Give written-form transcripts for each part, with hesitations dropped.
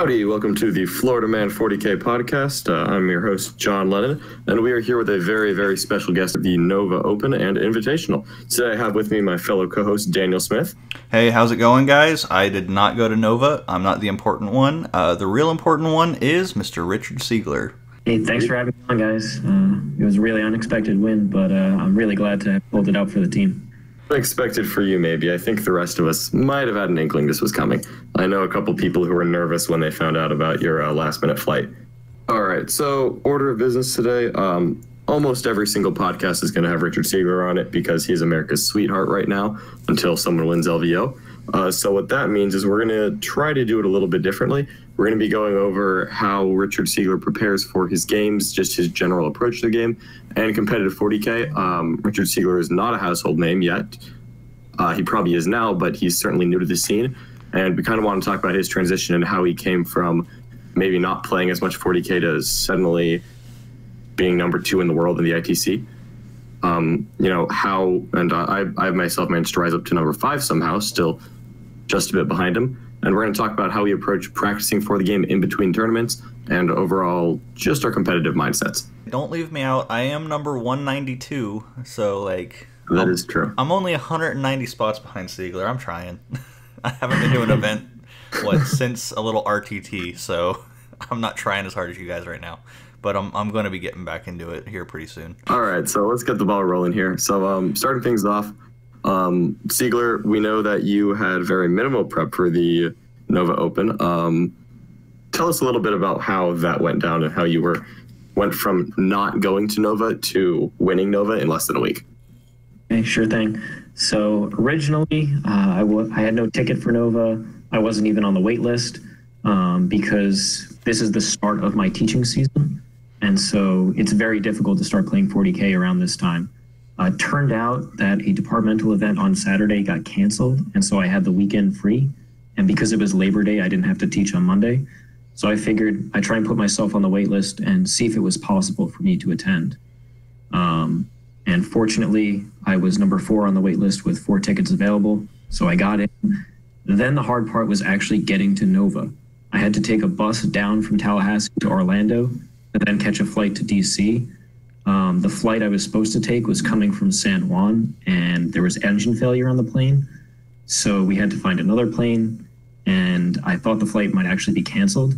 Howdy, welcome to the FloridaMan40k podcast. I'm your host, John Lennon, and we are here with a very, very special guest at the Nova Open and Invitational. Today I have with me my fellow co-host, Daniel Smith. Hey, how's it going, guys? I did not go to Nova. I'm not the important one. The real important one is Mr. Richard Siegler. Hey, thanks for having me on, guys. It was a really unexpected win, but I'm really glad to have pulled it out for the team. Unexpected for you, maybe. I think the rest of us might have had an inkling this was coming. I know a couple people who were nervous when they found out about your last-minute flight. All right, so order of business today. Almost every single podcast is going to have Richard Siegler on it because he's America's sweetheart right now until someone wins LVO. So what that means is we're going to try to do it a little bit differently. We're going to be going over how Richard Siegler prepares for his games, just his general approach to the game, and competitive 40K. Richard Siegler is not a household name yet. He probably is now, but he's certainly new to the scene. And we kind of want to talk about his transition and how he came from maybe not playing as much 40K to suddenly being number 2 in the world in the ITC. I myself managed to rise up to number 5 somehow, still just a bit behind him. And we're going to talk about how we approach practicing for the game in between tournaments and overall just our competitive mindsets. Don't leave me out. I am number 192, so That is true. I'm only 190 spots behind Siegler. I'm trying. I haven't been to an event since a little RTT, so I'm not trying as hard as you guys right now. But I'm going to be getting back into it here pretty soon. All right, so let's get the ball rolling here. So starting things off, Siegler, we know that you had very minimal prep for the Nova Open. Tell us a little bit about how that went down and how you went from not going to Nova to winning Nova in less than a week. Okay, sure thing. So originally, I had no ticket for Nova. I wasn't even on the wait list because this is the start of my teaching season. And so it's very difficult to start playing 40K around this time. It turned out that a departmental event on Saturday got canceled, and so I had the weekend free. And because it was Labor Day, I didn't have to teach on Monday. So I figured I'd try and put myself on the wait list and see if it was possible for me to attend. And fortunately, I was number 4 on the wait list with 4 tickets available, so I got in. Then the hard part was actually getting to Nova. I had to take a bus down from Tallahassee to Orlando and then catch a flight to DC. The flight I was supposed to take was coming from San Juan, and there was engine failure on the plane. So we had to find another plane, and I thought the flight might actually be canceled.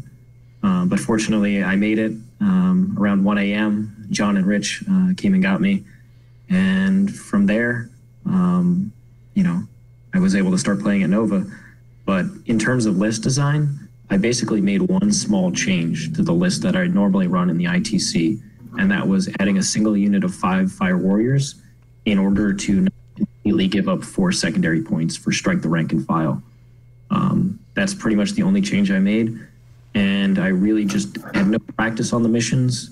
But fortunately, I made it around 1 a.m. John and Rich came and got me. And from there, I was able to start playing at Nova. But in terms of list design, I basically made one small change to the list that I normally run in the ITC, and that was adding a single unit of 5 Fire Warriors in order to not completely give up 4 secondary points for Strike the Rank and File. That's pretty much the only change I made, and I really just had no practice on the missions.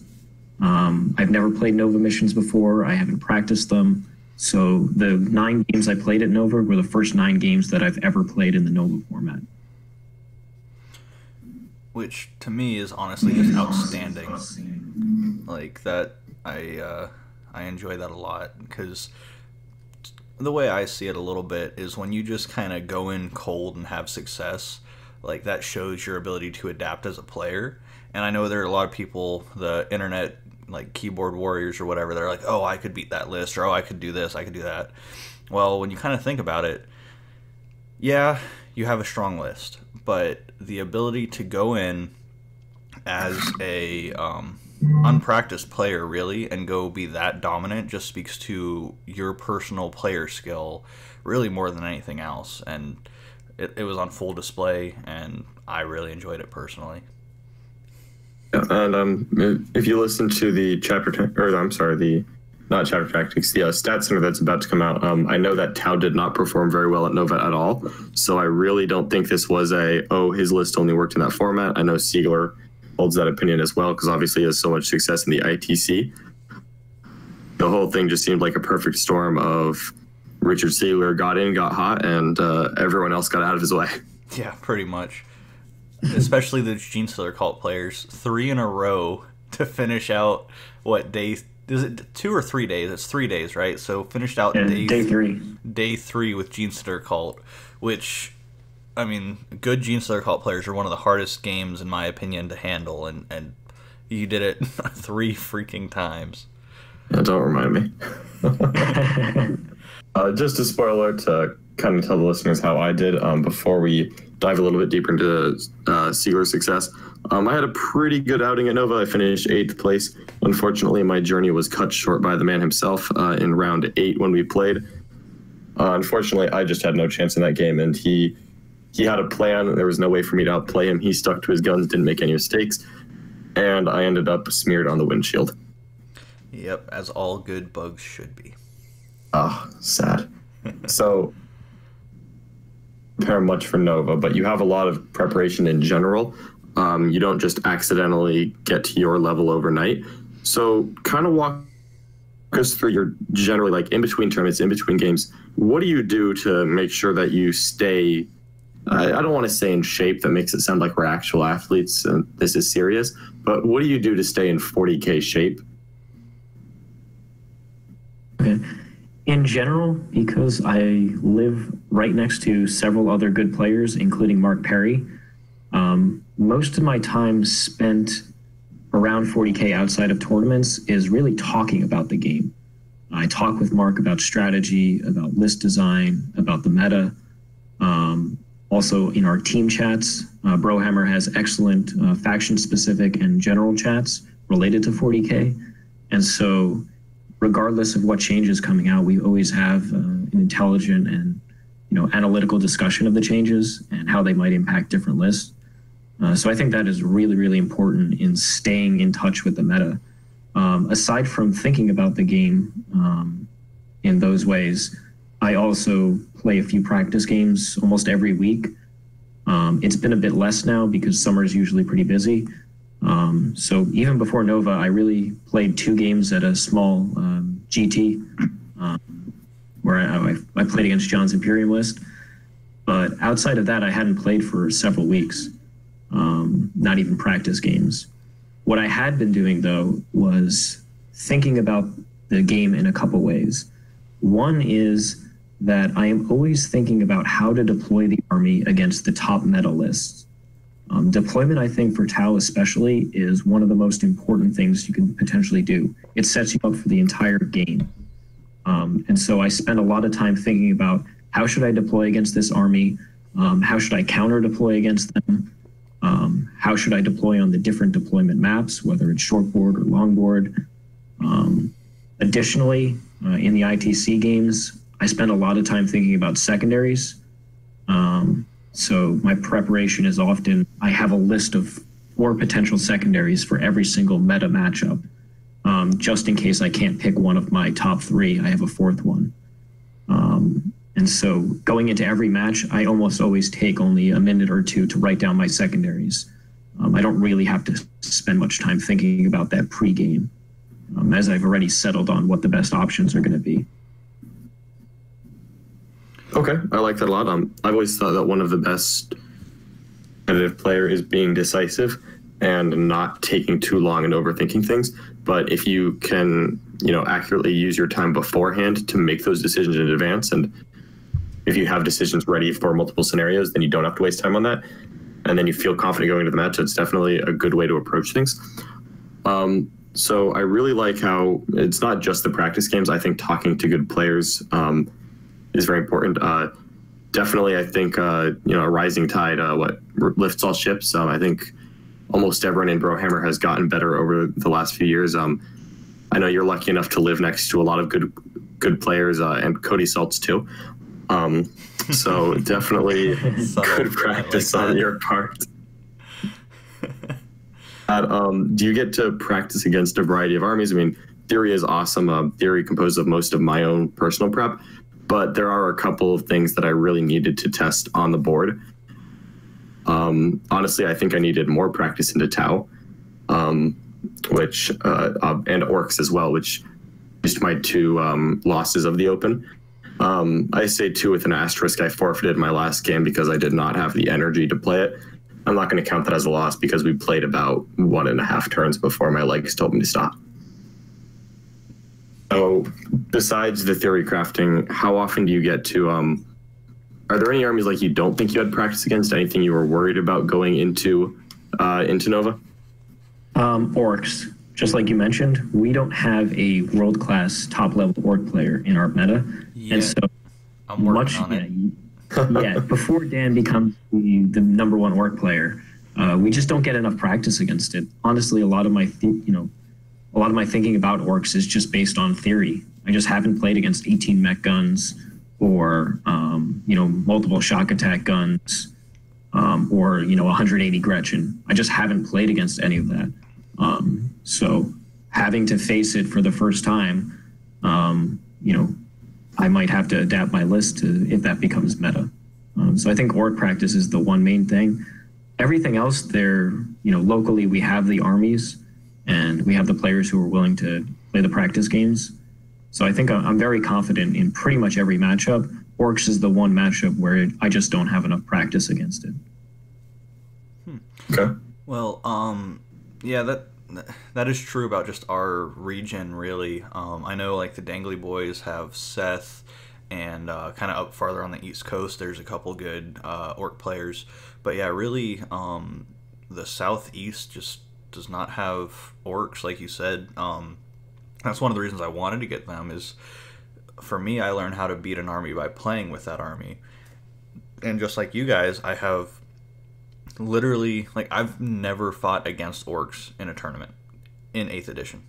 I've never played Nova missions before. I haven't practiced them. So the 9 games I played at Nova were the first 9 games that I've ever played in the Nova format. Which to me is honestly just outstanding. Like that, I enjoy that a lot because the way I see it a little bit is when you just kind of go in cold and have success, like that shows your ability to adapt as a player. And I know there are a lot of people, the internet, like keyboard warriors or whatever, they're like, oh, I could beat that list, or oh, I could do this, I could do that. Well, when you kind of think about it, yeah, you have a strong list, but the ability to go in as a unpracticed player, really, and go be that dominant just speaks to your personal player skill, really more than anything else. And it was on full display, and I really enjoyed it personally. And if you listen to the not chapter tactics, the stat center that's about to come out, I know that Tau did not perform very well at Nova at all. So I really don't think this was his list only worked in that format. I know Siegler holds that opinion as well because obviously he has so much success in the ITC. The whole thing just seemed like a perfect storm of Richard Siegler got in, got hot, and everyone else got out of his way. Yeah, pretty much. Especially the Gene Stealer cult players, 3 in a row to finish out day? Is it 2 or 3 days? It's 3 days, right? So finished out day 3. Day 3 with Gene Stealer cult, which I mean, good Gene Stealer Cult players are one of the hardest games, in my opinion, to handle, and you did it 3 freaking times. Yeah, don't remind me. Just a spoiler to kind of tell the listeners how I did before we dive a little bit deeper into Siegler's success. I had a pretty good outing at Nova. I finished 8th place. Unfortunately, my journey was cut short by the man himself in round 8 when we played. Unfortunately, I just had no chance in that game, and he had a plan. There was no way for me to outplay him. He stuck to his guns, didn't make any mistakes, and I ended up smeared on the windshield. Yep, as all good bugs should be. Ah, sad. So, prepare much for Nova, but you have a lot of preparation in general. You don't just accidentally get to your level overnight. So, kind of walk us through your generally, like, in between tournaments, in between games. What do you do to make sure that you stay, I don't want to say in shape, that makes it sound like we're actual athletes and this is serious, but what do you do to stay in 40K shape? Okay. In general, because I live right next to several other good players, including Mark Perry, most of my time spent around 40K outside of tournaments is really talking about the game. I talk with Mark about strategy, about list design, about the meta. Also in our team chats, Brohammer has excellent faction-specific and general chats related to 40K. And so regardless of what change is coming out, we always have an intelligent and analytical discussion of the changes and how they might impact different lists. So I think that is really, really important in staying in touch with the meta. Aside from thinking about the game in those ways, I also play a few practice games almost every week. It's been a bit less now because summer is usually pretty busy. So even before Nova, I really played 2 games at a small GT where I played against John's Imperium list. But outside of that, I hadn't played for several weeks, not even practice games. What I had been doing, though, was thinking about the game in a couple ways. One is that I am always thinking about how to deploy the army against the top meta lists. Deployment, I think, for Tau especially, is one of the most important things you can potentially do. It sets you up for the entire game. And so I spend a lot of time thinking about how should I deploy against this army? How should I counter deploy against them? How should I deploy on the different deployment maps, whether it's shortboard or longboard? Additionally, in the ITC games, I spend a lot of time thinking about secondaries. So my preparation is often, I have a list of 4 potential secondaries for every single meta matchup. Just in case I can't pick one of my top 3, I have a 4th one. And so going into every match, I almost always take only a minute or 2 to write down my secondaries. I don't really have to spend much time thinking about that pre-game, as I've already settled on what the best options are going to be. Okay, I like that a lot. I've always thought that one of the best competitive player is being decisive and not taking too long and overthinking things. But if you can, accurately use your time beforehand to make those decisions in advance, and if you have decisions ready for multiple scenarios, then you don't have to waste time on that. And then you feel confident going into the match. It's definitely a good way to approach things. So I really like how it's not just the practice games. I think talking to good players is very important. Definitely, I think, a rising tide, lifts all ships. I think almost everyone in Brohammer has gotten better over the last few years. I know you're lucky enough to live next to a lot of good players, and Cody Saltz too. So definitely good practice on your part. Do you get to practice against a variety of armies? I mean, Theory is awesome. Theory composed of most of my own personal prep, but there are a couple of things that I really needed to test on the board. Honestly, I think I needed more practice into Tau, which and Orcs as well, which just my 2 losses of the Open. I say 2 with an asterisk. I forfeited my last game because I did not have the energy to play it. I'm not going to count that as a loss because we played about 1.5 turns before my legs told me to stop. So besides the theory crafting, how often do you get to are there any armies like you don't think you had practice against? Anything you were worried about going into Nova? Orcs. Just like you mentioned, we don't have a world-class top-level orc player in our meta. Yeah, and so I'm working on it. Yeah, before Dan becomes the number one orc player, we just don't get enough practice against it. Honestly, a lot of my thinking about orcs is just based on theory. I just haven't played against 18 mech guns or multiple shock attack guns or 180 Gretchen. I just haven't played against any of that. So having to face it for the first time, I might have to adapt my list to if that becomes meta. So I think orc practice is the one main thing. Everything else there, locally we have the armies and we have the players who are willing to play the practice games. So I think I'm very confident in pretty much every matchup. Orcs is the one matchup where I just don't have enough practice against it. Okay. Well, yeah, that is true about just our region, really. I know, like, the Dangly Boys have Seth, and kind of up farther on the East Coast, there's a couple good orc players. But yeah, really, the Southeast just does not have orcs, like you said. That's one of the reasons I wanted to get them is, for me, I learned how to beat an army by playing with that army. And just like you guys, I have literally, like, I've never fought against orcs in a tournament in 8th edition.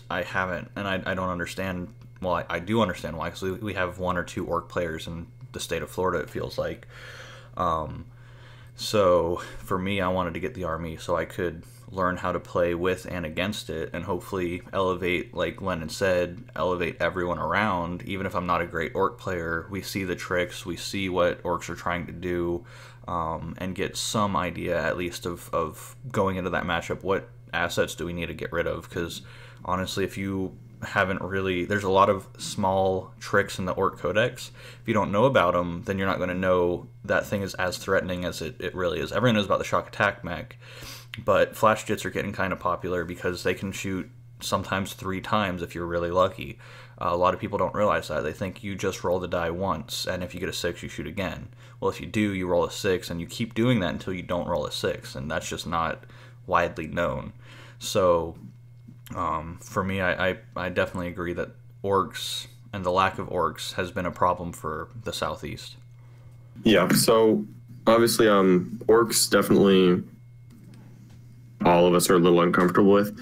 I haven't, and I don't understand. Well, I do understand why, because we have 1 or 2 orc players in the state of Florida, it feels like. So for me, I wanted to get the army so I could learn how to play with and against it, and hopefully elevate, like Lennon said, elevate everyone around. Even if I'm not a great orc player, we see the tricks, we see what orcs are trying to do, and get some idea at least of going into that matchup, what assets do we need to get rid of. Because honestly, if you haven't really, there's a lot of small tricks in the orc codex. If you don't know about them, then you're not going to know that thing is as threatening as it really is. Everyone knows about the shock attack mech, but flash jits are getting kind of popular because they can shoot sometimes 3 times if you're really lucky. A lot of people don't realize that. They think you just roll the die once, and if you get a 6, you shoot again. Well, if you do, you roll a 6, and you keep doing that until you don't roll a 6, and that's just not widely known. So for me, I definitely agree that orcs and the lack of orcs has been a problem for the Southeast. Yeah, so obviously orcs definitely all of us are a little uncomfortable with.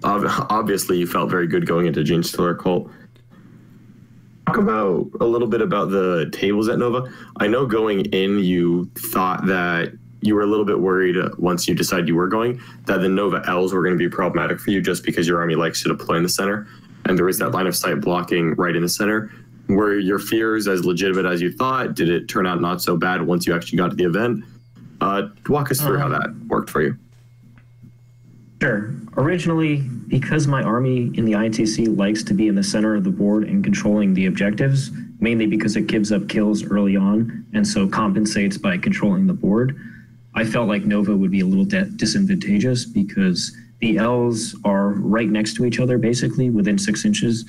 Obviously you felt very good going into Gene Stealer Cult. Talk about a little bit about the tables at Nova. I know going in you thought that you were a little bit worried once you decided you were going that the Nova L's were going to be problematic for you just because your army likes to deploy in the center, and there was that line of sight blocking right in the center. Were your fears as legitimate as you thought? Did it turn out not so bad once you actually got to the event? Walk us through how that worked for you. Sure. Originally, because my army in the ITC likes to be in the center of the board and controlling the objectives, mainly because it gives up kills early on and so compensates by controlling the board, I felt like Nova would be a little disadvantageous because the L's are right next to each other, basically within 6 inches.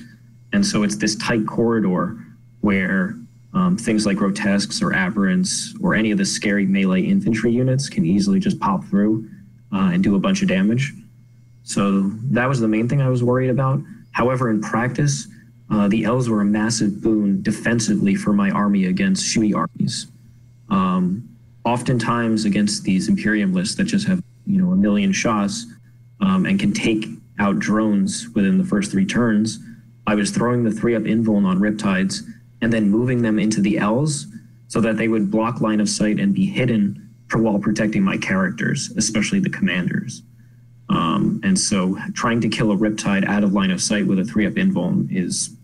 And so it's this tight corridor where things like grotesques or aberrants or any of the scary melee infantry units can easily just pop through and do a bunch of damage. So that was the main thing I was worried about. However, in practice, the L's were a massive boon defensively for my army against shooty armies. Oftentimes against these Imperium lists that just have, a million shots and can take out drones within the first 3 turns, I was throwing the 3-up invuln on Riptides and then moving them into the L's so that they would block line of sight and be hidden while protecting my characters, especially the commanders. And so trying to kill a Riptide out of line of sight with a 3-up invuln is,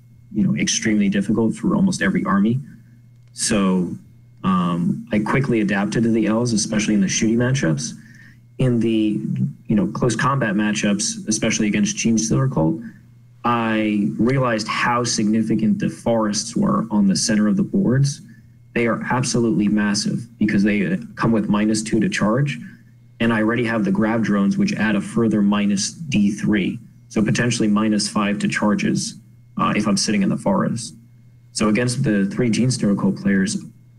extremely difficult for almost every army. So I quickly adapted to the L's, especially in the shooty matchups. In the, close combat matchups, especially against Gene Stealer Cult, I realized how significant the forests were on the center of the boards. They are absolutely massive because they come with -2 to charge. And I already have the grab drones, which add a further -D3. So potentially -5 to charges if I'm sitting in the forest. So against the 3 Gene Stereocoal players,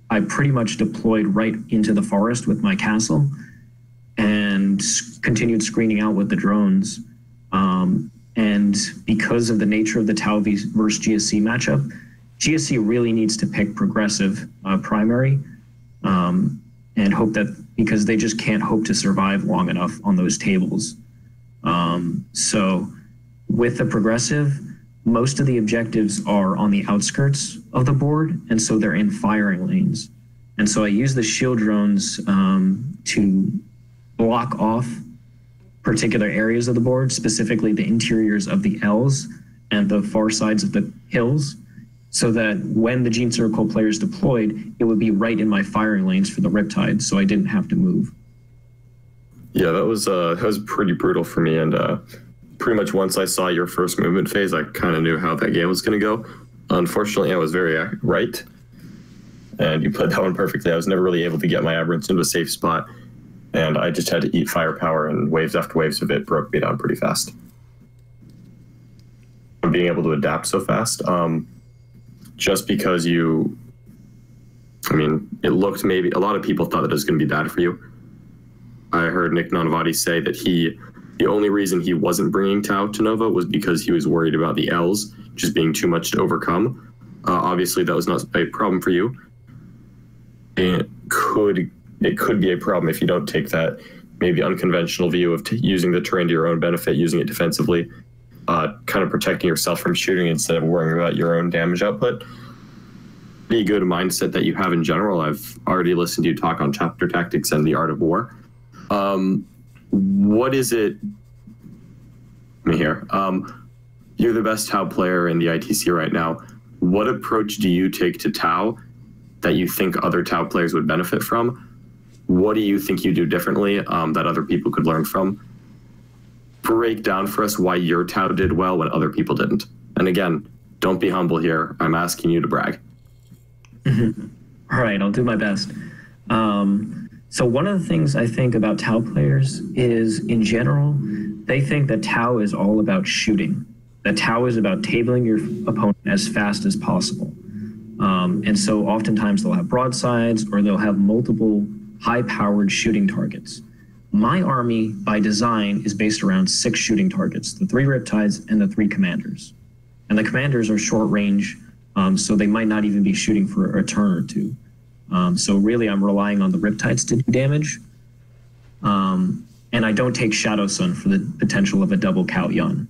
I pretty much deployed right into the forest with my castle and continued screening out with the drones. And because of the nature of the Tau versus GSC matchup, GSC really needs to pick progressive primary and hope that, because they just can't hope to survive long enough on those tables. So with the progressive, most of the objectives are on the outskirts of the board, and so they're in firing lanes. And so I use the shield drones to block off particular areas of the board, specifically the interiors of the L's and the far sides of the hills, so that when the Gene Stereocoal players deployed, it would be right in my firing lanes for the Riptide, so I didn't have to move. Yeah, that was pretty brutal for me, and pretty much once I saw your first movement phase, I kind of knew how that game was going to go. Unfortunately, I was very right, and you played that one perfectly. I was never really able to get my Aberrants into a safe spot, and I just had to eat firepower, and waves after waves of it broke me down pretty fast. Being able to adapt so fast, just because it looked, maybe a lot of people thought that it was going to be bad for you. I heard Nick Nanavati say that the only reason he wasn't bringing Tau to Nova was because he was worried about the L's just being too much to overcome. Obviously, that was not a problem for you. It could be a problem if you don't take that maybe unconventional view of using the terrain to your own benefit, using it defensively, kind of protecting yourself from shooting instead of worrying about your own damage output. Pretty good mindset that you have in general. I've already listened to you talk on chapter tactics and the art of war. What is it? Let me hear. You're the best Tau player in the ITC right now. What approach do you take to Tau that you think other Tau players would benefit from? What do you think you do differently that other people could learn from? Break down for us why your Tau did well when other people didn't. And again, don't be humble here. I'm asking you to brag. All right, I'll do my best. So one of the things I think about Tau players is, in general, they think that Tau is all about shooting. That Tau is about tabling your opponent as fast as possible. And so oftentimes they'll have broadsides or they'll have multiple high-powered shooting targets. My army, by design, is based around 6 shooting targets, the 3 Riptides and the 3 Commanders. And the Commanders are short range, so they might not even be shooting for a turn or two. So really, I'm relying on the Riptides to do damage. And I don't take Shadow Sun for the potential of a double Cao Yun.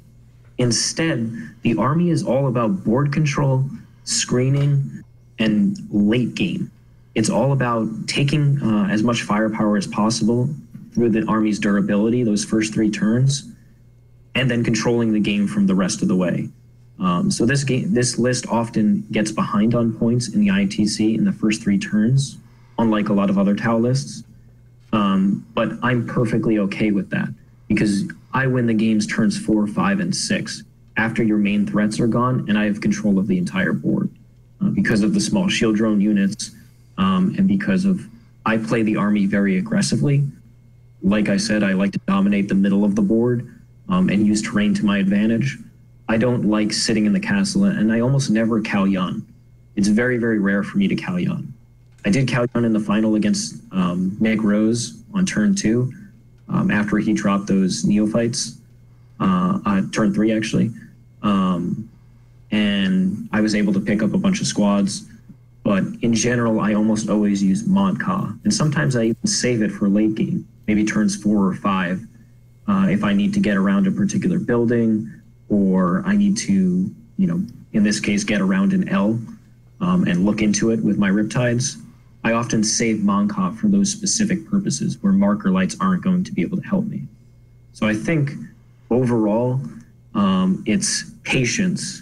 Instead, the army is all about board control, screening, and late game. It's all about taking as much firepower as possible through the army's durability, those first 3 turns, and then controlling the game from the rest of the way. So this list often gets behind on points in the ITC in the first 3 turns, unlike a lot of other Tau lists. But I'm perfectly okay with that because I win the games turns 4, 5, and 6 after your main threats are gone, and I have control of the entire board because of the small shield drone units and because of I play the army very aggressively. Like I said, I like to dominate the middle of the board and use terrain to my advantage. I don't like sitting in the castle, and I almost never Cao Yun. It's very, very rare for me to Cao Yun. I did Cao Yun in the final against Meg Rose on turn 2 after he dropped those neophytes, turn 3 actually. And I was able to pick up a bunch of squads. But in general, I almost always use Monka. And sometimes I even save it for late game, maybe turns 4 or 5, if I need to get around a particular building, or I need to, in this case, get around an L and look into it with my Riptides. I often save Monka for those specific purposes where marker lights aren't going to be able to help me. So I think overall, it's patience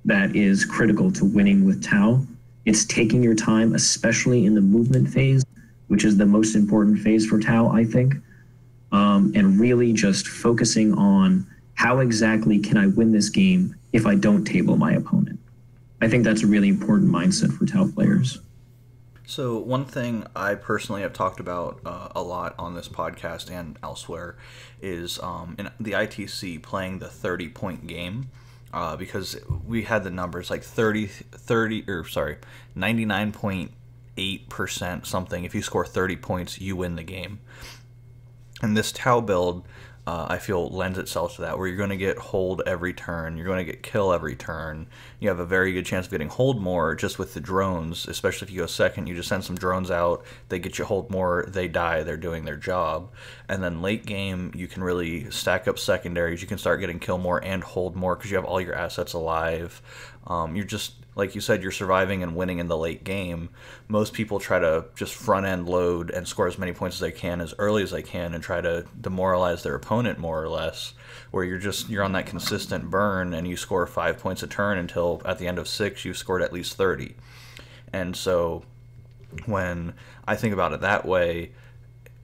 that is critical to winning with Tau. It's taking your time, especially in the movement phase, which is the most important phase for Tau, I think, and really just focusing on how exactly can I win this game if I don't table my opponent. I think that's a really important mindset for Tau players. So one thing I personally have talked about a lot on this podcast and elsewhere is in the ITC playing the 30-point game. because we had the numbers like 99.8% something. If you score 30 points, you win the game. And this Tau build, I feel, lends itself to that, where you're going to get hold every turn, you're going to get kill every turn. You have a very good chance of getting hold more just with the drones, especially if you go second. You just send some drones out, they get you hold more, they die, they're doing their job. And then late game, you can really stack up secondaries, you can start getting kill more and hold more because you have all your assets alive. You're just, like you said, you're surviving and winning in the late game. Most people try to just front end load and score as many points as they can as early as they can and try to demoralize their opponent more or less, where you're on that consistent burn and you score 5 points a turn until at the end of 6 you've scored at least 30. And so when I think about it that way,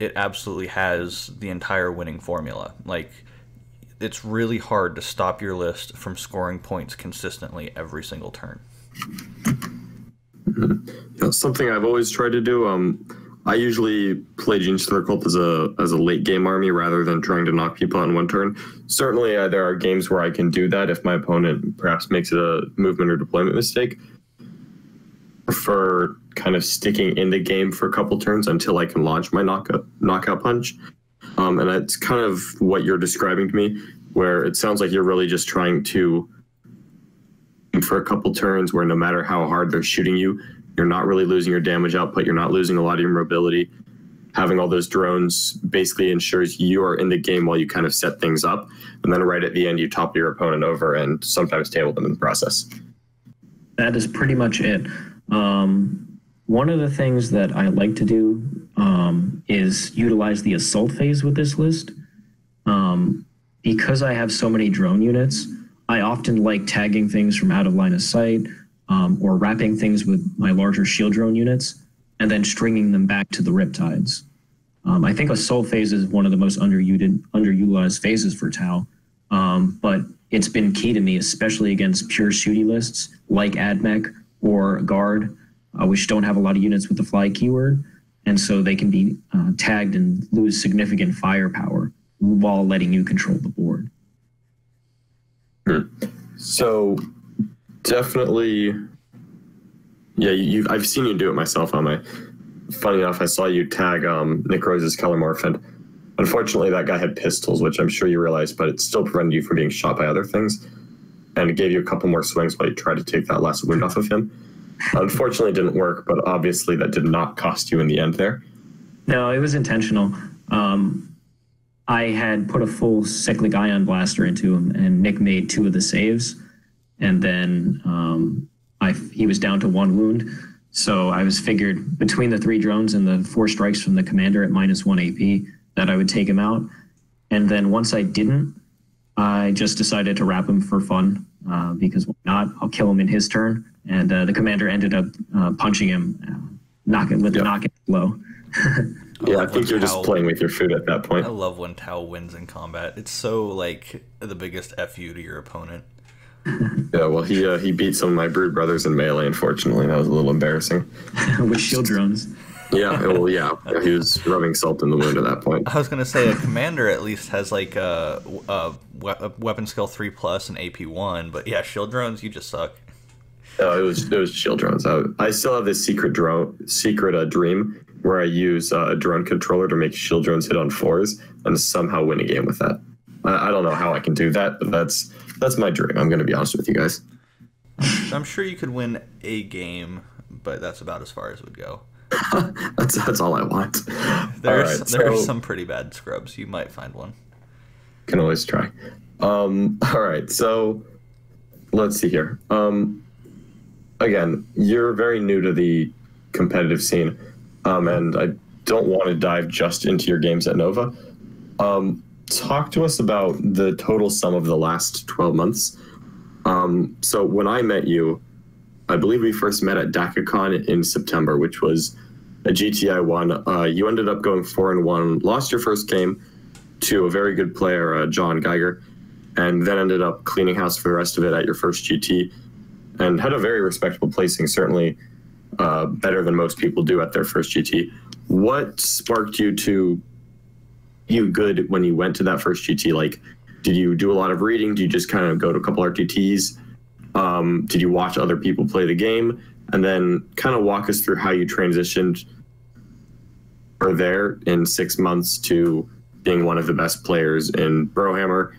it absolutely has the entire winning formula. Like, it's really hard to stop your list from scoring points consistently every single turn. Something I've always tried to do. I usually play Genius of the Cult as a late game army rather than trying to knock people out in one turn. Certainly, there are games where I can do that if my opponent perhaps makes a movement or deployment mistake. I prefer kind of sticking in the game for a couple turns until I can launch my knockout punch. And that's kind of what you're describing to me, where it sounds like you're really just trying to, for a couple turns where no matter how hard they're shooting you, you're not really losing your damage output, you're not losing a lot of your mobility. Having all those drones basically ensures you are in the game while you kind of set things up, and then right at the end you topple your opponent over and sometimes table them in the process. That is pretty much it. One of the things that I like to do is utilize the assault phase with this list. Because I have so many drone units, I often like tagging things from out of line of sight, or wrapping things with my larger shield drone units, and then stringing them back to the Riptides. I think assault phase is one of the most underutilized phases for Tau, but it's been key to me, especially against pure shooty lists like AdMech or Guard, which don't have a lot of units with the fly keyword, and so they can be tagged and lose significant firepower while letting you control the board. So definitely, yeah, I've seen you do it myself on my. Funny enough, I saw you tag Nick Rose's Kellermorph, and unfortunately that guy had pistols, which I'm sure you realized, but it still prevented you from being shot by other things, and it gave you a couple more swings while you tried to take that last wound off of him. Unfortunately, it didn't work, but obviously that did not cost you in the end there. No, it was intentional. I had put a full cyclic ion blaster into him, and Nick made 2 of the saves, and then he was down to 1 wound. So I was figured between the 3 drones and the 4 strikes from the commander at -1 AP that I would take him out. And then once I didn't, I just decided to wrap him for fun, because why not? I'll kill him in his turn. And the commander ended up punching him, with the knockout blow. Yeah, I think you're just playing with your food at that point. I love when Tau wins in combat. It's so, like, the biggest FU to your opponent. Yeah, well, he beat some of my Brood brothers in melee, unfortunately. That was a little embarrassing. With shield drones. Yeah, well, yeah, he was rubbing salt in the wound at that point. I was going to say, a commander at least has, like, a weapon skill 3+ and AP 1, but yeah, shield drones, you just suck. No, it was shield drones. I still have this secret dream where I use a drone controller to make shield drones hit on 4s and somehow win a game with that. I don't know how I can do that, but that's my dream. I'm going to be honest with you guys. I'm sure you could win a game, but that's about as far as it would go. that's all I want. There are some pretty bad scrubs. You might find one. Can always try. All right, so let's see here. Again, you're very new to the competitive scene, and I don't want to dive just into your games at Nova. Talk to us about the total sum of the last 12 months. So when I met you, I believe we first met at DACACon in September, which was a GTI 1. You ended up going 4-1, lost your first game to a very good player, John Geiger, and then ended up cleaning house for the rest of it at your first GT, and had a very respectable placing, certainly better than most people do at their first GT. What sparked you to you good when you went to that first GT? Like, did you do a lot of reading? Did you just kind of go to a couple RTTs? Did you watch other people play the game? And then kind of walk us through how you transitioned from there in 6 months to being one of the best players in Brohammer,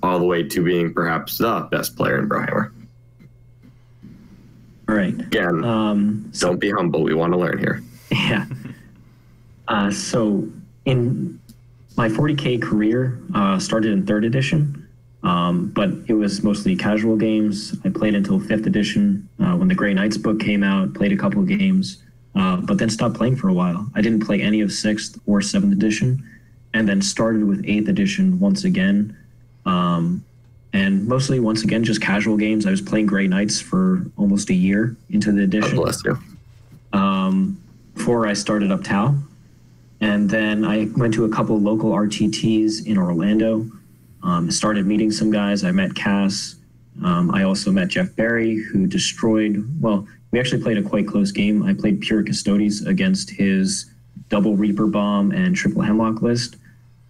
all the way to being perhaps the best player in Brohammer. All right. Again, don't be humble. We want to learn here. Yeah. So in my 40K career, started in 3rd edition, but it was mostly casual games. I played until 5th edition when the Grey Knights book came out, played a couple of games, but then stopped playing for a while. I didn't play any of 6th or 7th edition, and then started with 8th edition once again. And mostly, once again, just casual games. I was playing Grey Knights for almost a year into the edition. God bless you. Before I started up Tau. And then I went to a couple local RTTs in Orlando, started meeting some guys. I met Cass. I also met Jeff Barry, who destroyed, well, we actually played a quite close game. I played Pure Custodes against his double Reaper Bomb and triple Hemlock list.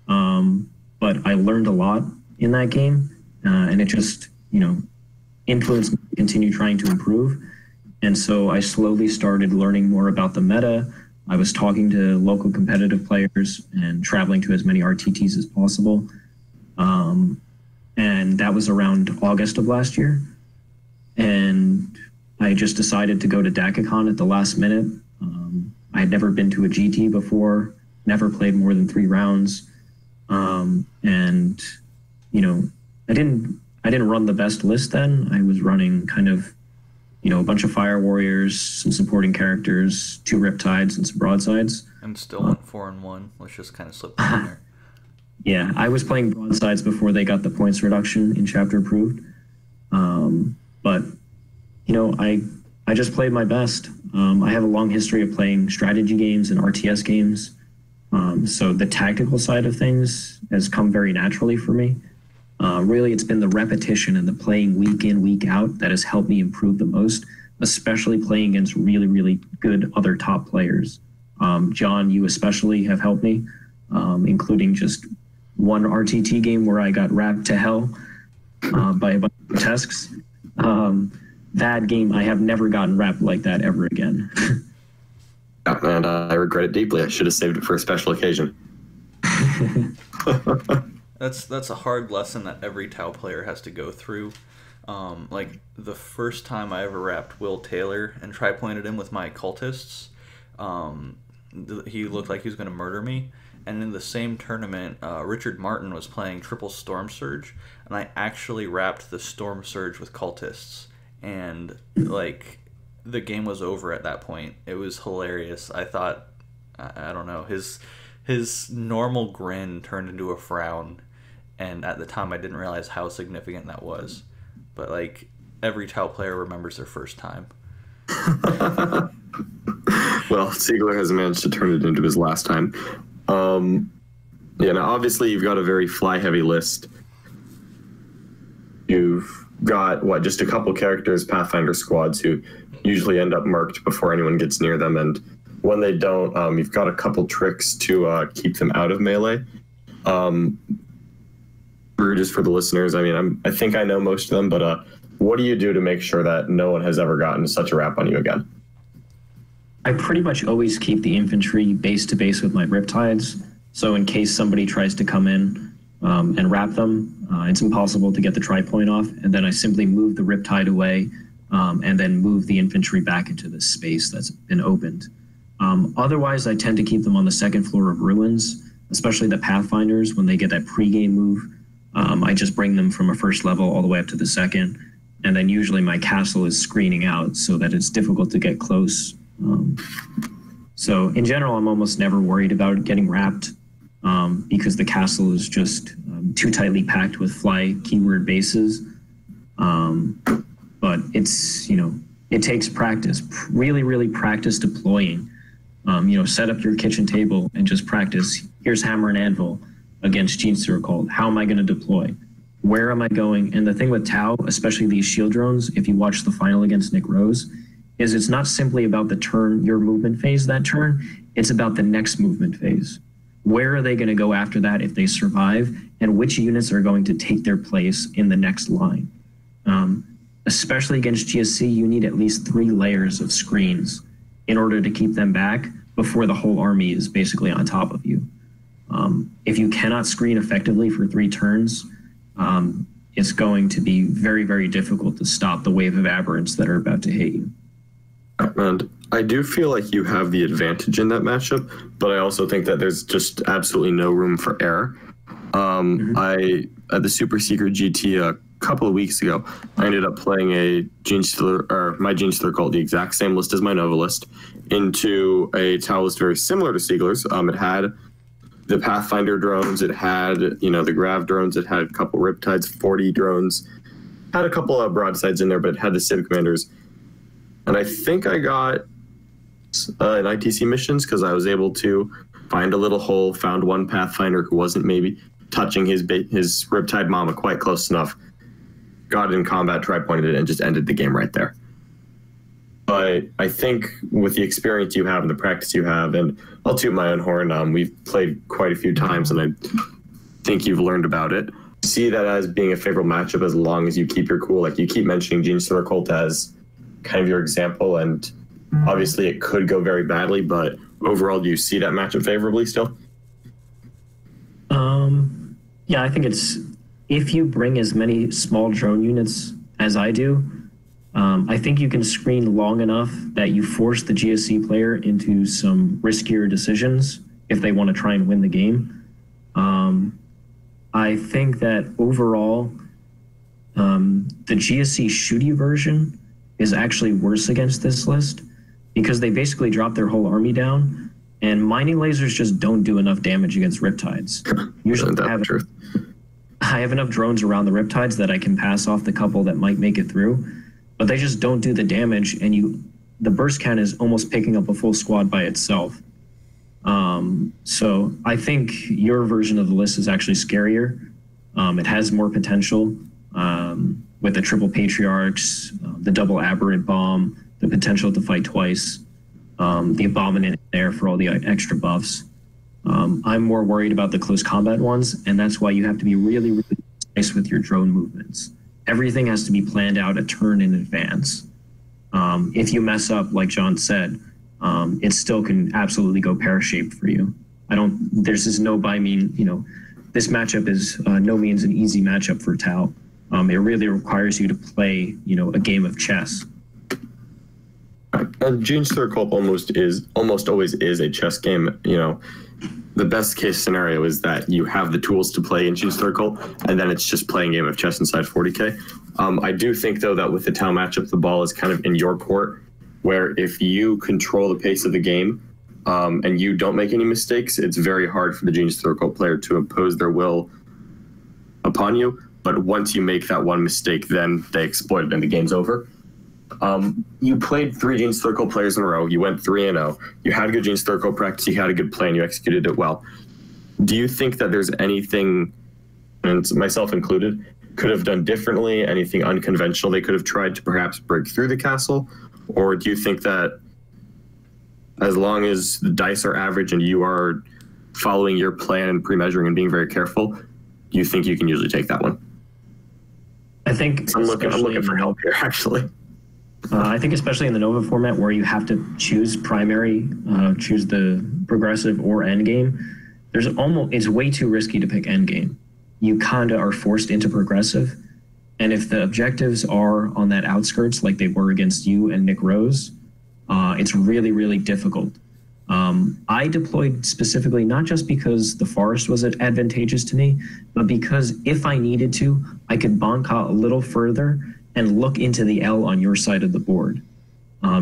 But I learned a lot in that game, and it just, influenced me to continue trying to improve. And so I slowly started learning more about the meta. I was talking to local competitive players and traveling to as many RTTs as possible. And that was around August of last year. And I just decided to go to DACACon at the last minute. I had never been to a GT before, never played more than 3 rounds. And, I didn't run the best list then. I was running kind of, a bunch of Fire Warriors, some supporting characters, 2 Riptides, and some Broadsides. And still went 4-1. Let's just kind of slip that in there. Yeah, I was playing Broadsides before they got the points reduction in Chapter Approved. But, I just played my best. I have a long history of playing strategy games and RTS games. So the tactical side of things has come very naturally for me. Really, it's been the repetition and the playing week in, week out that has helped me improve the most, especially playing against really, really good other top players. John, you especially have helped me, including just one RTT game where I got wrapped to hell by a bunch of grotesques. That game, I have never gotten wrapped like that ever again. And I regret it deeply. I should have saved it for a special occasion. That's a hard lesson that every Tau player has to go through. Like, the first time I ever wrapped Will Taylor and tri-pointed him with my cultists, he looked like he was going to murder me. And in the same tournament, Richard Martin was playing triple Storm Surge, and I actually wrapped the Storm Surge with cultists. And, the game was over at that point. It was hilarious. I thought, I don't know, his normal grin turned into a frown, and at the time I didn't realize how significant that was. But every Tau player remembers their first time. Well, Siegler has managed to turn it into his last time. Now obviously you've got a very fly-heavy list. You've got, just a couple characters, Pathfinder squads, who usually end up marked before anyone gets near them, and when they don't, you've got a couple tricks to keep them out of melee. Just for the listeners, I think I know most of them, but what do you do to make sure that no one has ever gotten such a wrap on you again? I pretty much always keep the infantry base to base with my Riptides, so in case somebody tries to come in and wrap them, it's impossible to get the tri-point off, and then I simply move the Riptide away and then move the infantry back into the space that's been opened. Otherwise, I tend to keep them on the 2nd floor of ruins, especially the Pathfinders. When they get that pre-game move, I just bring them from a 1st level all the way up to the 2nd, and then usually my castle is screening out so that it's difficult to get close. So in general, I'm almost never worried about getting wrapped because the castle is just too tightly packed with fly keyword bases. But it's, it takes practice, really, really practice deploying. Set up your kitchen table and just practice. Here's Hammer and Anvil against Genestealer Cult. How am I going to deploy? Where am I going? And the thing with Tau, especially these shield drones, if you watch the final against Nick Rose, is it's not simply about the turn, your movement phase that turn. It's about the next movement phase. where are they going to go after that if they survive, and which units are going to take their place in the next line. Especially against GSC, you need at least 3 layers of screens in order to keep them back before the whole army is basically on top of you. If you cannot screen effectively for 3 turns, it's going to be very, very difficult to stop the wave of aberrants that are about to hit you. And I do feel like you have the advantage in that matchup, but I also think that there's just absolutely no room for error. I at the Super Secret GT a couple of weeks ago, I ended up playing a Gene Stealer, or my Gene Stealer cult, the exact same list as my Nova list, into a Tau list very similar to Siegler's. It had the Pathfinder drones, it had, you know, the Grav drones, it had a couple Riptides, 40 drones, had a couple of broadsides in there, but it had the Civ Commanders. And I think I got in ITC missions because I was able to find a little hole, found one Pathfinder who wasn't maybe touching his Riptide Mama quite close enough, got it in combat, tri-pointed it, and just ended the game right there. But I think with the experience you have and the practice you have, and I'll toot my own horn, we've played quite a few times, and I think you've learned about it. See that as being a favorable matchup as long as you keep your cool. Like, you keep mentioning Gene Stealer Cult as kind of your example, and obviously it could go very badly, but overall, do you see that matchup favorably still? Yeah, I think it's, if you bring as many small drone units as I do, I think you can screen long enough that you force the GSC player into some riskier decisions if they want to try and win the game. I think that overall, the GSC shooty version is actually worse against this list because they basically drop their whole army down, and mining lasers just don't do enough damage against Riptides. Usually I have enough drones around the Riptides that I can pass off the couple that might make it through, but they just don't do the damage, and the burst count is almost picking up a full squad by itself. So I think your version of the list is actually scarier. It has more potential with the triple Patriarchs, the double Aberrant Bomb, the potential to fight twice, the Abominant there for all the extra buffs. I'm more worried about the close combat ones, and that's why you have to be really, really precise with your drone movements. Everything has to be planned out a turn in advance. If you mess up, like John said, it still can absolutely go pear-shaped for you. There's just no by mean, this matchup is no means an easy matchup for Tau. It really requires you to play, a game of chess. Gene Stealer Cult almost always is a chess game. The best case scenario is that you have the tools to play in Gene Stealer Cult, and then it's just playing a game of chess inside 40K. I do think, though, that with the Tau matchup, the ball is kind of in your court, where if you control the pace of the game and you don't make any mistakes, it's very hard for the Gene Stealer Cult player to impose their will upon you. But once you make that one mistake, then they exploit it and the game's over. You played 3 Gene Stealer Cult players in a row. You went 3-0. You had a good Gene Stealer Cult practice. You had a good plan. You executed it well. Do you think that there's anything, and myself included, could have done differently, anything unconventional they could have tried to perhaps break through the castle? Or do you think that as long as the dice are average and you are following your plan and pre-measuring and being very careful, you think you can usually take that one? I think I'm looking for help here, actually. I think especially in the Nova format where you have to choose primary, choose the progressive or endgame, it's way too risky to pick endgame. You kind of are forced into progressive, and if the objectives are on that outskirts like they were against you and Nick Rose, it's really, really difficult. I deployed specifically not just because the forest was advantageous to me, but because if I needed to, I could bonka a little further and look into the L on your side of the board,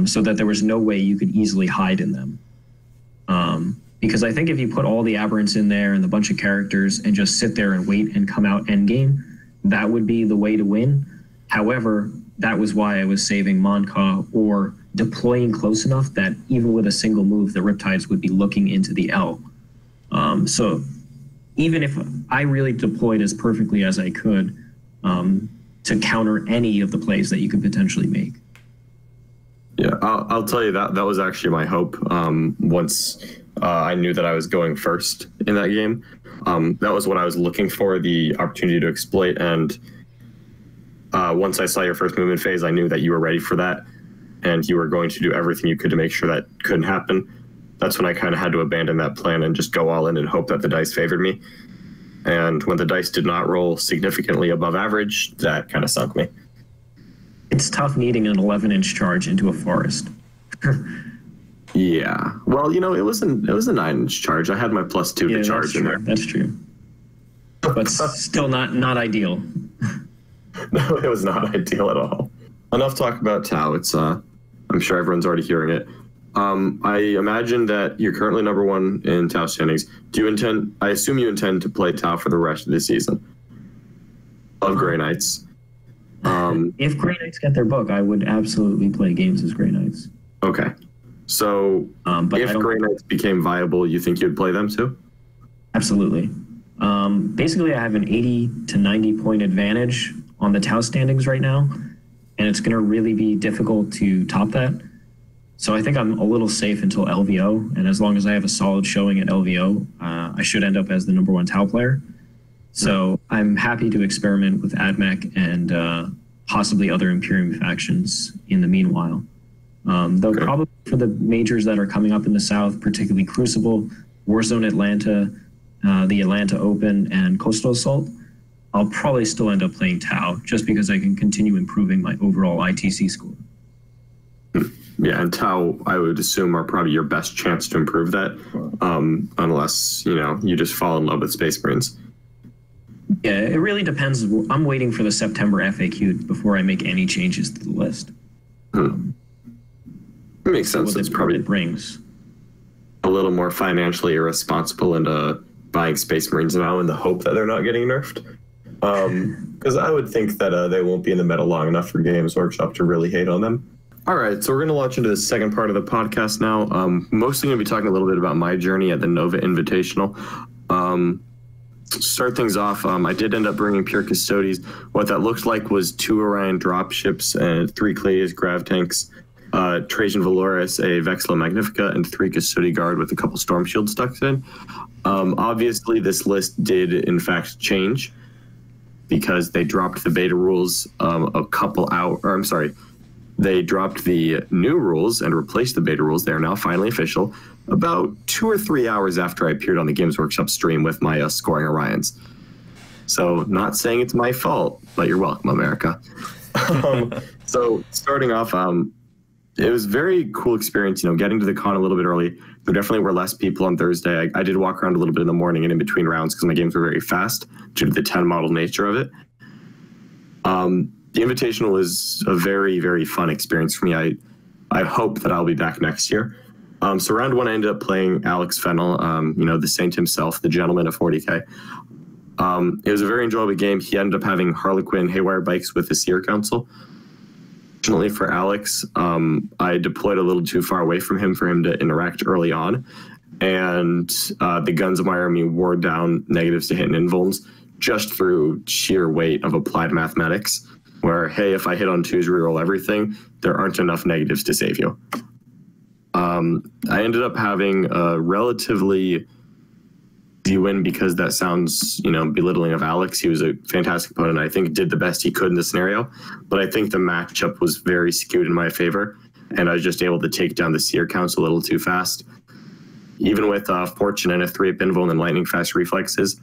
so that there was no way you could easily hide in them. Because I think if you put all the aberrants in there and the bunch of characters and just sit there and wait and come out endgame, that would be the way to win. However, that was why I was saving Monka or deploying close enough that even with a single move, the Riptides would be looking into the L. So even if I really deployed as perfectly as I could, to counter any of the plays that you could potentially make. Yeah, I'll tell you that was actually my hope once I knew that I was going first in that game. That was what I was looking for, the opportunity to exploit. And once I saw your first movement phase, I knew that you were ready for that, and you were going to do everything you could to make sure that couldn't happen. That's when I kind of had to abandon that plan and just go all in and hope that the dice favored me. And when the dice did not roll significantly above average, that kind of sunk me. It's tough needing an 11-inch charge into a forest. Yeah. Well, you know, it was a 9-inch charge. I had my +2 to charge in there. That's true. But still not ideal. No, it was not ideal at all. Enough talk about Tau. It's I'm sure everyone's already hearing it. I imagine that you're currently number 1 in Tau standings. I assume you intend to play Tau for the rest of the season. Of Grey Knights. If Grey Knights get their book, I would absolutely play games as Grey Knights. Okay. So but if Grey Knights became viable, you think you'd play them too? Absolutely. Basically, I have an 80 to 90 point advantage on the Tau standings right now, and it's going to really be difficult to top that. So I think I'm a little safe until LVO, and as long as I have a solid showing at LVO, I should end up as the number 1 Tau player. So I'm happy to experiment with AdMech and possibly other Imperium factions in the meanwhile. Though probably for the majors that are coming up in the South, particularly Crucible, Warzone Atlanta, the Atlanta Open, and Coastal Assault, I'll probably still end up playing Tau just because I can continue improving my overall ITC score. Yeah, and Tau, I would assume, are probably your best chance to improve that, unless, you know, you just fall in love with Space Marines. Yeah, it really depends. I'm waiting for the September FAQ before I make any changes to the list. It makes sense. It's probably brings a little more financially irresponsible into buying Space Marines now in the hope that they're not getting nerfed. Because I would think that they won't be in the meta long enough for Games Workshop to really hate on them. All right, so we're going to launch into the second part of the podcast now. Mostly going to be talking a little bit about my journey at the Nova Invitational. Start things off, I did end up bringing Pure Custodes. What that looked like was 2 Orion dropships and 3 Cladius grav tanks, Trajan Valoris, a Vexilla Magnifica, and 3 Custodi Guard with a couple Storm Shield stuck in. Obviously, this list did, in fact, change because they dropped the beta rules they dropped the new rules and replaced the beta rules. They are now finally official about 2 or 3 hours after I appeared on the Games Workshop stream with my scoring Orions. So not saying it's my fault, but you're welcome, America. So starting off, it was a very cool experience, you know, getting to the con a little bit early. There definitely were less people on Thursday. I did walk around a little bit in the morning and in between rounds because my games were very fast due to the 10 model nature of it. The Invitational was a very, very fun experience for me. I hope that I'll be back next year. So round 1, I ended up playing Alex Fennel, you know, the saint himself, the gentleman of 40K. It was a very enjoyable game. He ended up having Harlequin Haywire bikes with the Seer Council. Fortunately for Alex, I deployed a little too far away from him for him to interact early on. And the guns of my army wore down negatives to hit and invulns just through sheer weight of applied mathematics. Where, hey, if I hit on 2s, reroll everything, there aren't enough negatives to save you. I ended up having a relatively easy win because that sounds, you know, belittling of Alex. He was a fantastic opponent. I think did the best he could in the scenario, but I think the matchup was very skewed in my favor, and I was just able to take down the Seer Council a little too fast. Even with Fortune and a 3-up invuln and lightning fast reflexes,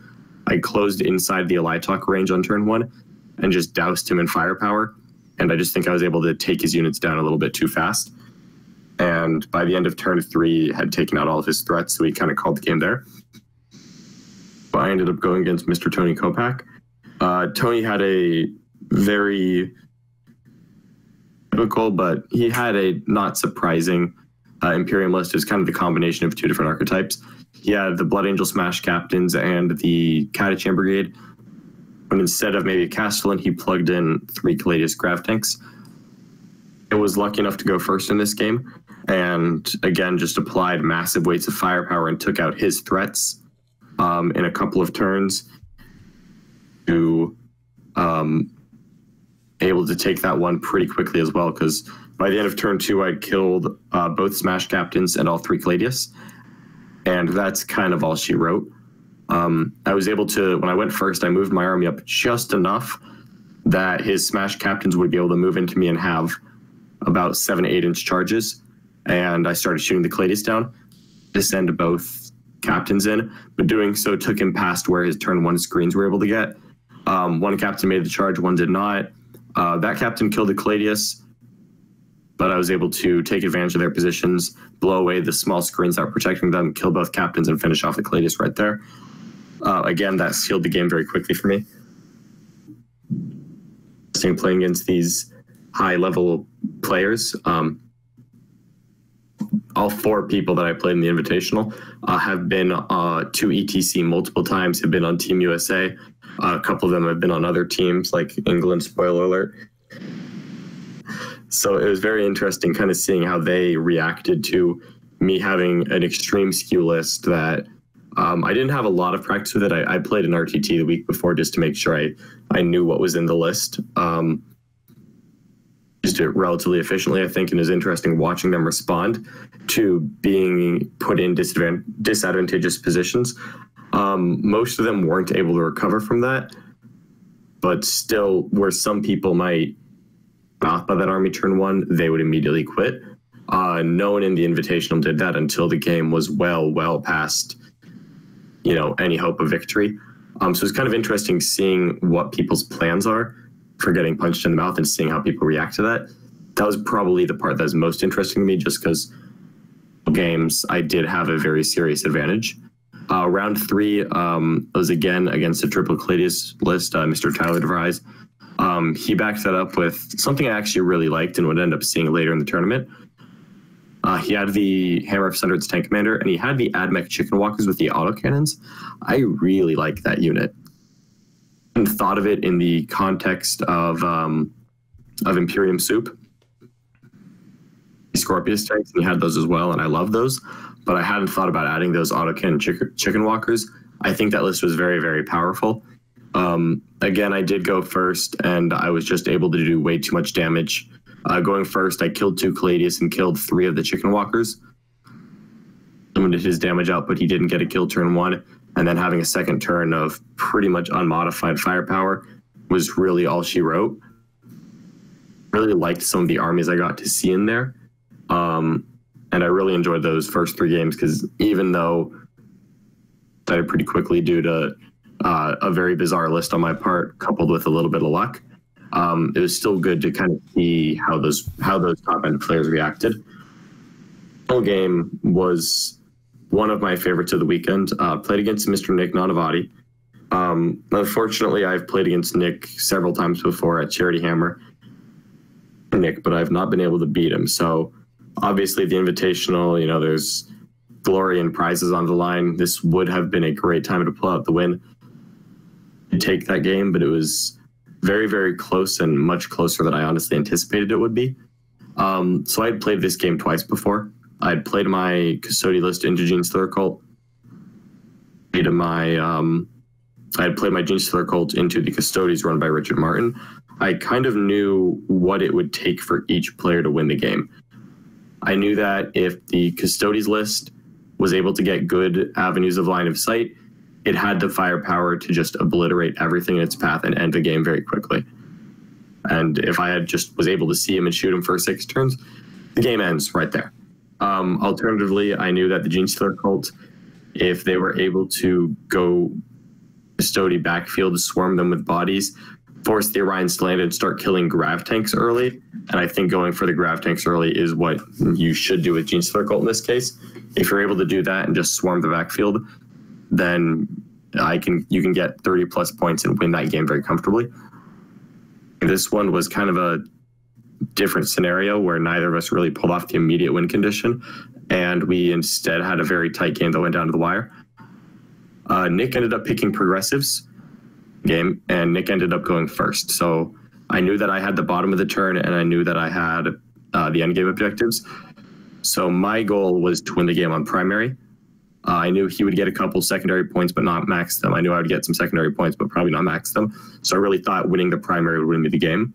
I closed inside the Elitalk range on turn 1 and just doused him in firepower. And I just think I was able to take his units down a little bit too fast. And by the end of turn 3, had taken out all of his threats, so he kind of called the game there. But I ended up going against Mr. Tony Kopak. Tony had a very typical, but he had a not surprising Imperium list. It was kind of the combination of 2 different archetypes. He had the Blood Angel Smash Captains and the Catachan Brigade. But instead of maybe a Castellan, he plugged in 3 Caladius Grav Tanks. I was lucky enough to go first in this game, and again, just applied massive weights of firepower and took out his threats in a couple of turns to able to take that one pretty quickly as well, because by the end of turn 2, I'd killed both Smash Captains and all 3 Caladius. and that's kind of all she wrote. I was able to, when I went first, I moved my army up just enough that his smash captains would be able to move into me and have about 7 to 8 inch charges. And I started shooting the Cladius down to send both captains in, but doing so took him past where his turn 1 screens were able to get. One captain made the charge, one did not. That captain killed the Cladius, but I was able to take advantage of their positions, blow away the small screens that were protecting them, kill both captains, and finish off the Cladius right there. Again, that sealed the game very quickly for me. Playing against these high-level players, all 4 people that I played in the Invitational have been to ETC multiple times, have been on Team USA. A couple of them have been on other teams like England, spoiler alert. So it was very interesting kind of seeing how they reacted to me having an extreme skew list that I didn't have a lot of practice with it. I played an RTT the week before just to make sure I knew what was in the list. Used it relatively efficiently, I think, and it was interesting watching them respond to being put in disadvantageous positions. Most of them weren't able to recover from that, but still, where some people might mouth by that army turn 1, they would immediately quit. No one in the Invitational did that until the game was well past, any hope of victory. So it's kind of interesting seeing what people's plans are for getting punched in the mouth and seeing how people react to that. That was probably the part that was most interesting to me, just because games I did have a very serious advantage. Round 3 was again against a triple Cladius list, Mr. Tyler DeVries. He backed that up with something I actually really liked and would end up seeing later in the tournament. He had the Hammer of Sundred's Tank Commander, and he had the Admech Chicken Walkers with the autocannons. I really like that unit. And thought of it in the context of Imperium Soup. Scorpius tanks, and he had those as well, and I love those. But I hadn't thought about adding those autocannon chicken walkers. I think that list was very powerful. Again, I did go first, and I was just able to do way too much damage. Going first, I killed 2 Cladius and killed 3 of the chicken walkers. Limited his damage output. He didn't get a kill turn 1, and then having a second turn of pretty much unmodified firepower was really all she wrote. Really liked some of the armies I got to see in there. And I really enjoyed those first 3 games, because even though I died pretty quickly due to a very bizarre list on my part, coupled with a little bit of luck, it was still good to kind of see how those top end players reacted. The whole game was one of my favorites of the weekend. Played against Mr. Nick Nanavati. Unfortunately, I've played against Nick several times before at Charity Hammer, Nick, but I've not been able to beat him. So obviously the Invitational, there's glory and prizes on the line. This would have been a great time to pull out the win and take that game, but it was very close, and much closer than I honestly anticipated it would be. So I had played this game twice before. I had played my Custody list into Gene Stiller Cult. I had played my Gene Stiller Cult into the Custodies run by Richard Martin. I kind of knew what it would take for each player to win the game. I knew that if the Custodies list was able to get good avenues of line of sight, it had the firepower to just obliterate everything in its path and end the game very quickly. And if I had just was able to see him and shoot him for 6 turns, the game ends right there. Alternatively, I knew that the Gene Stiller Cult, if they were able to go Custody backfield, swarm them with bodies, force the Orions to land and start killing grav tanks early. And I think going for the grav tanks early is what you should do with Gene Stiller Cult in this case. If you're able to do that and just swarm the backfield, then you can get 30 plus points and win that game very comfortably. This one was kind of a different scenario where neither of us really pulled off the immediate win condition, and we instead had a very tight game that went down to the wire. Nick ended up picking progressives game, and Nick ended up going first. So I knew that I had the bottom of the turn, and I knew that I had the end game objectives. So my goal was to win the game on primary. I knew he would get a couple secondary points, but not max them. I knew I would get some secondary points, but probably not max them. So I really thought winning the primary would win me the game,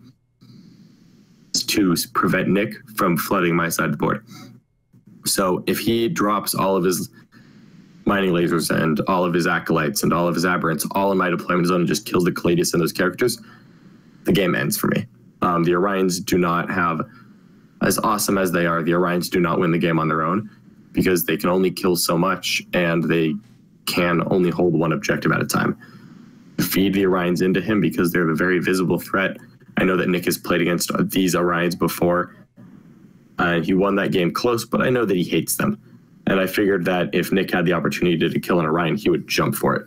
to prevent Nick from flooding my side of the board. So if he drops all of his mining lasers and all of his acolytes and all of his aberrants all in my deployment zone and just kills the Caladius and those characters, the game ends for me. The Orions do not have, as awesome as they are, the Orions do not win the game on their own because they can only kill so much and they can only hold one objective at a time. Feed the Orions into him because they're the very visible threat. I know that Nick has played against these Orions before, and he won that game close, but I know that he hates them. And I figured that if Nick had the opportunity to kill an Orion, he would jump for it.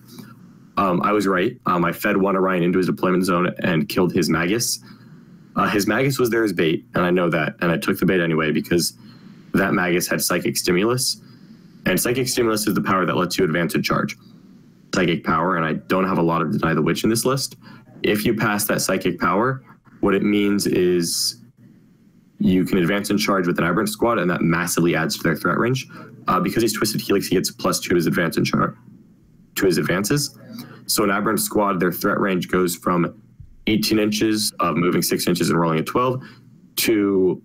I was right. I fed one Orion into his deployment zone and killed his Magus. His Magus was there as bait, and I know that, and I took the bait anyway because that Magus had Psychic Stimulus, and Psychic Stimulus is the power that lets you advance and charge. Psychic power, and I don't have a lot of Deny the Witch in this list. If you pass that Psychic power, what it means is you can advance and charge with an Aberrant squad, and that massively adds to their threat range. Because he's Twisted Helix, he gets +2 to his advance and charge to his advances. So an Aberrant squad, their threat range goes from 18 inches of moving 6 inches and rolling a 12 to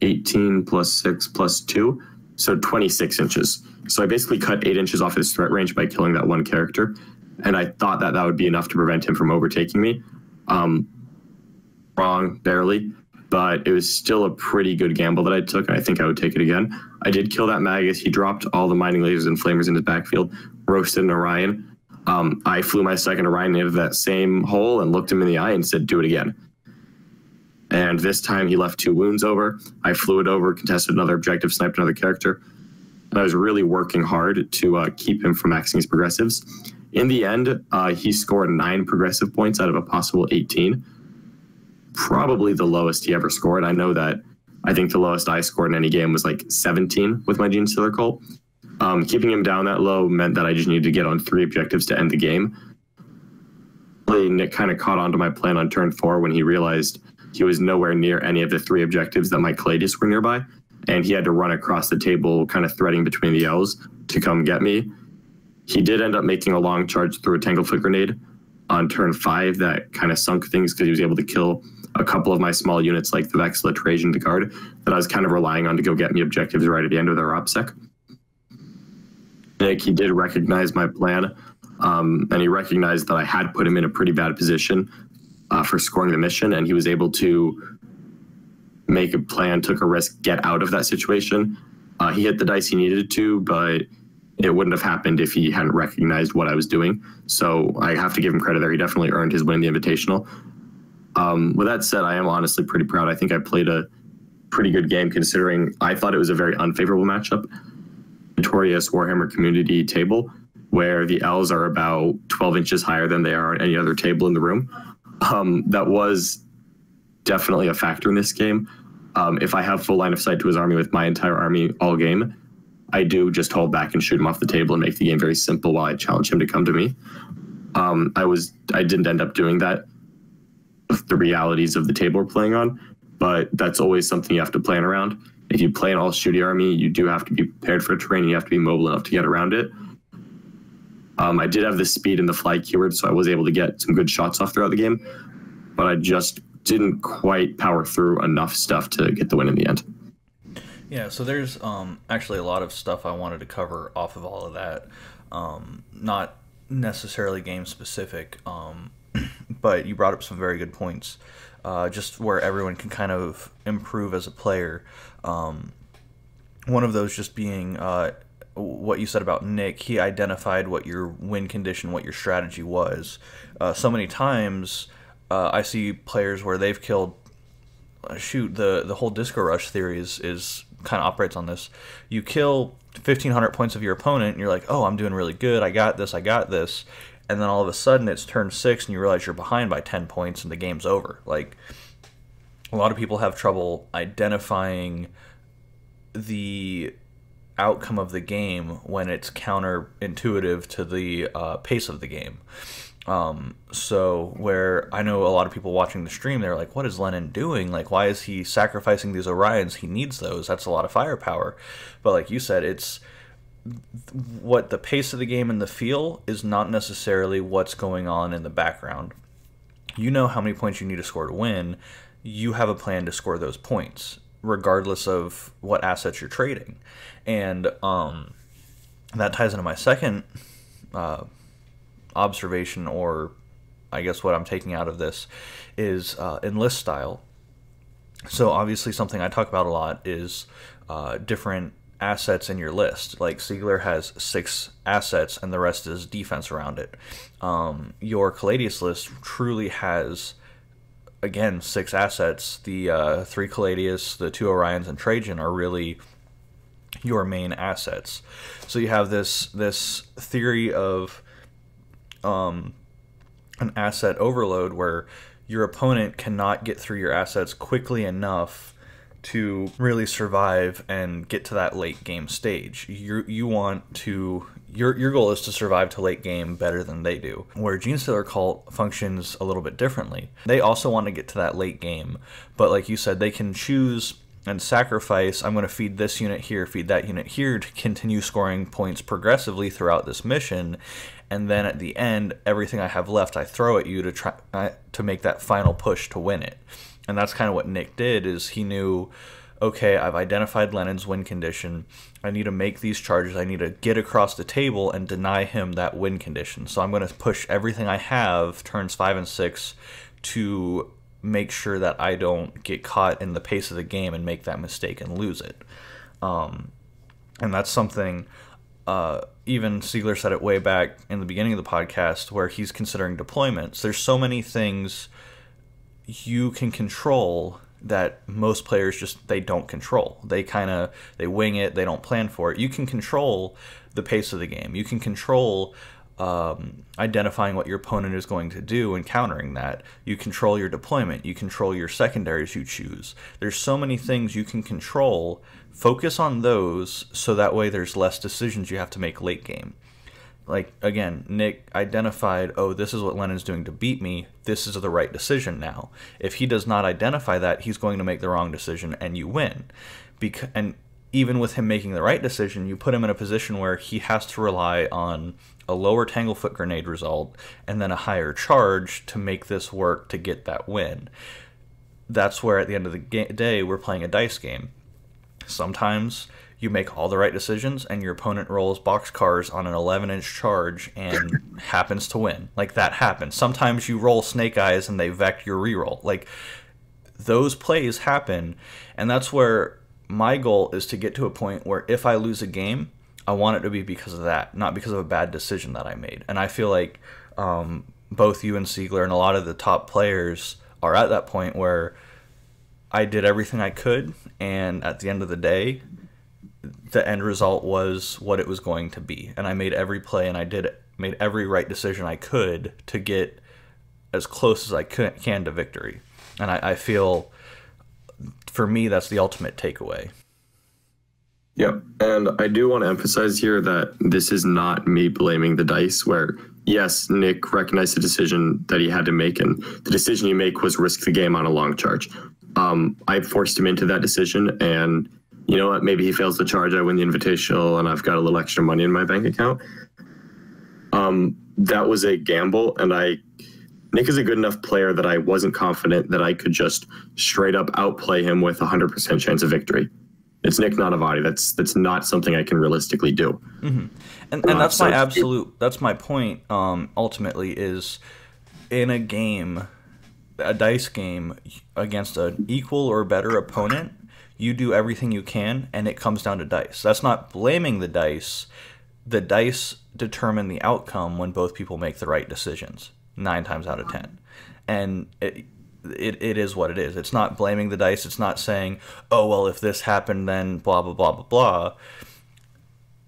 18 plus 6 plus 2, so 26 inches. So I basically cut 8 inches off his threat range by killing that one character, and I thought that that would be enough to prevent him from overtaking me. Wrong, barely, but it was still a pretty good gamble that I took, and I think I would take it again. I did kill that Magus. He dropped all the mining lasers and flamers in his backfield, roasted an Orion. I flew my second Orion into that same hole and looked him in the eye and said, do it again. And this time he left 2 wounds over. I flew it over, contested another objective, sniped another character. And I was really working hard to keep him from maxing his progressives. In the end, he scored 9 progressive points out of a possible 18. Probably the lowest he ever scored. I know that I think the lowest I scored in any game was like 17 with my Gene Stealer cult. Keeping him down that low meant that I just needed to get on 3 objectives to end the game. Nick kind of caught on to my plan on turn 4 when he realized he was nowhere near any of the 3 objectives that my Caladius were nearby, and he had to run across the table kind of threading between the L's to come get me. He did end up making a long charge through a Tanglefoot grenade on turn 5 that kind of sunk things because he was able to kill a couple of my small units like the Vexilla, Trajan, the Guard that I was kind of relying on to go get me objectives right at the end of their OPSEC. Nick, he did recognize my plan, and he recognized that I had put him in a pretty bad position for scoring the mission, and he was able to make a plan, took a risk, get out of that situation. He hit the dice he needed to, but it wouldn't have happened if he hadn't recognized what I was doing. So I have to give him credit there. He definitely earned his win in the Invitational. With that said, I am honestly pretty proud. I think I played a pretty good game considering I thought it was a very unfavorable matchup. Notorious Warhammer community table where the L's are about 12 inches higher than they are on any other table in the room. That was definitely a factor in this game. If I have full line of sight to his army with my entire army all game, I do just hold back and shoot him off the table and make the game very simple while I challenge him to come to me. I didn't end up doing that with the realities of the table we're playing on, but that's always something you have to plan around. If you play an all-shooty army, you do have to be prepared for terrain. You have to be mobile enough to get around it. I did have the speed and the fly keyword, so I was able to get some good shots off throughout the game, but I just didn't quite power through enough stuff to get the win in the end. Yeah, so there's actually a lot of stuff I wanted to cover off of all of that. Not necessarily game-specific, but you brought up some very good points. Just where everyone can kind of improve as a player. One of those just being what you said about Nick. He identified what your win condition, what your strategy was. So many times I see players where they've killed... the whole Disco Rush theory is kind of operates on this. You kill 1,500 points of your opponent, and you're like, oh, I'm doing really good. I got this. And then all of a sudden it's turn 6 and you realize you're behind by 10 points and the game's over. Like, a lot of people have trouble identifying the outcome of the game when it's counterintuitive to the pace of the game. So where I know a lot of people watching the stream, they're like, what is Lennon doing? Like, why is he sacrificing these Orions? He needs those. That's a lot of firepower. But like you said, it's what the pace of the game and the feel is not necessarily what's going on in the background. You know how many points you need to score to win. You have a plan to score those points, regardless of what assets you're trading. And that ties into my second observation, or I guess what I'm taking out of this is enlist style. So obviously something I talk about a lot is different assets in your list. Like Siegler has 6 assets and the rest is defense around it. Your Caladius list truly has, again, 6 assets. The 3 Caladius, the 2 Orions, and Trajan are really your main assets. So you have this theory of an asset overload where your opponent cannot get through your assets quickly enough to really survive and get to that late game stage. You want to, your goal is to survive to late game better than they do. Where Genestealer Cult functions a little bit differently. They also want to get to that late game, but like you said, they can choose and sacrifice, I'm going to feed this unit here, feed that unit here, to continue scoring points progressively throughout this mission, and then at the end, everything I have left I throw at you to try to make that final push to win it. And that's kind of what Nick did, is he knew, okay, I've identified Lennon's win condition, I need to make these charges, I need to get across the table and deny him that win condition. So I'm going to push everything I have, turns 5 and 6, to make sure that I don't get caught in the pace of the game and make that mistake and lose it. And that's something, even Siegler said it way back in the beginning of the podcast, where he's considering deployments. There's so many things you can control that most players just, they don't control. They wing it, they don't plan for it. You can control the pace of the game. You can control identifying what your opponent is going to do and countering that. You control your deployment. You control your secondaries you choose. There's so many things you can control. Focus on those so that way there's less decisions you have to make late game. Like, again, Nick identified, oh, this is what Lennon's doing to beat me. This is the right decision now. If he does not identify that, he's going to make the wrong decision and you win. And even with him making the right decision, you put him in a position where he has to rely on a lower Tanglefoot grenade result and then a higher charge to make this work to get that win. That's where at the end of the day we're playing a dice game. Sometimes you make all the right decisions and your opponent rolls boxcars on an 11-inch charge and happens to win. Like, that happens. Sometimes you roll snake eyes and they vect your reroll. Like, those plays happen, and that's where my goal is to get to a point where if I lose a game, I want it to be because of that, not because of a bad decision that I made. And I feel like both you and Siegler and a lot of the top players are at that point where I did everything I could, and at the end of the day, the end result was what it was going to be. And I made every play, and I made every right decision I could to get as close as I can to victory. And I feel, for me, that's the ultimate takeaway. Yep, and I do want to emphasize here that this is not me blaming the dice, where, yes, Nick recognized the decision that he had to make, and the decision he made was risk the game on a long charge. I forced him into that decision, and you know what, maybe he fails the charge, I win the invitational, and I've got a little extra money in my bank account. That was a gamble, and Nick is a good enough player that I wasn't confident that I could just straight up outplay him with 100% chance of victory. It's Nick Nanavati. That's not something I can realistically do. Mm-hmm. And that's that's my point, ultimately, is in a game, a dice game against an equal or better opponent, you do everything you can, and it comes down to dice. That's not blaming the dice. The dice determine the outcome when both people make the right decisions, 9 times out of 10. And it is what it is. It's not blaming the dice. It's not saying, oh, well, if this happened, then blah, blah, blah, blah, blah.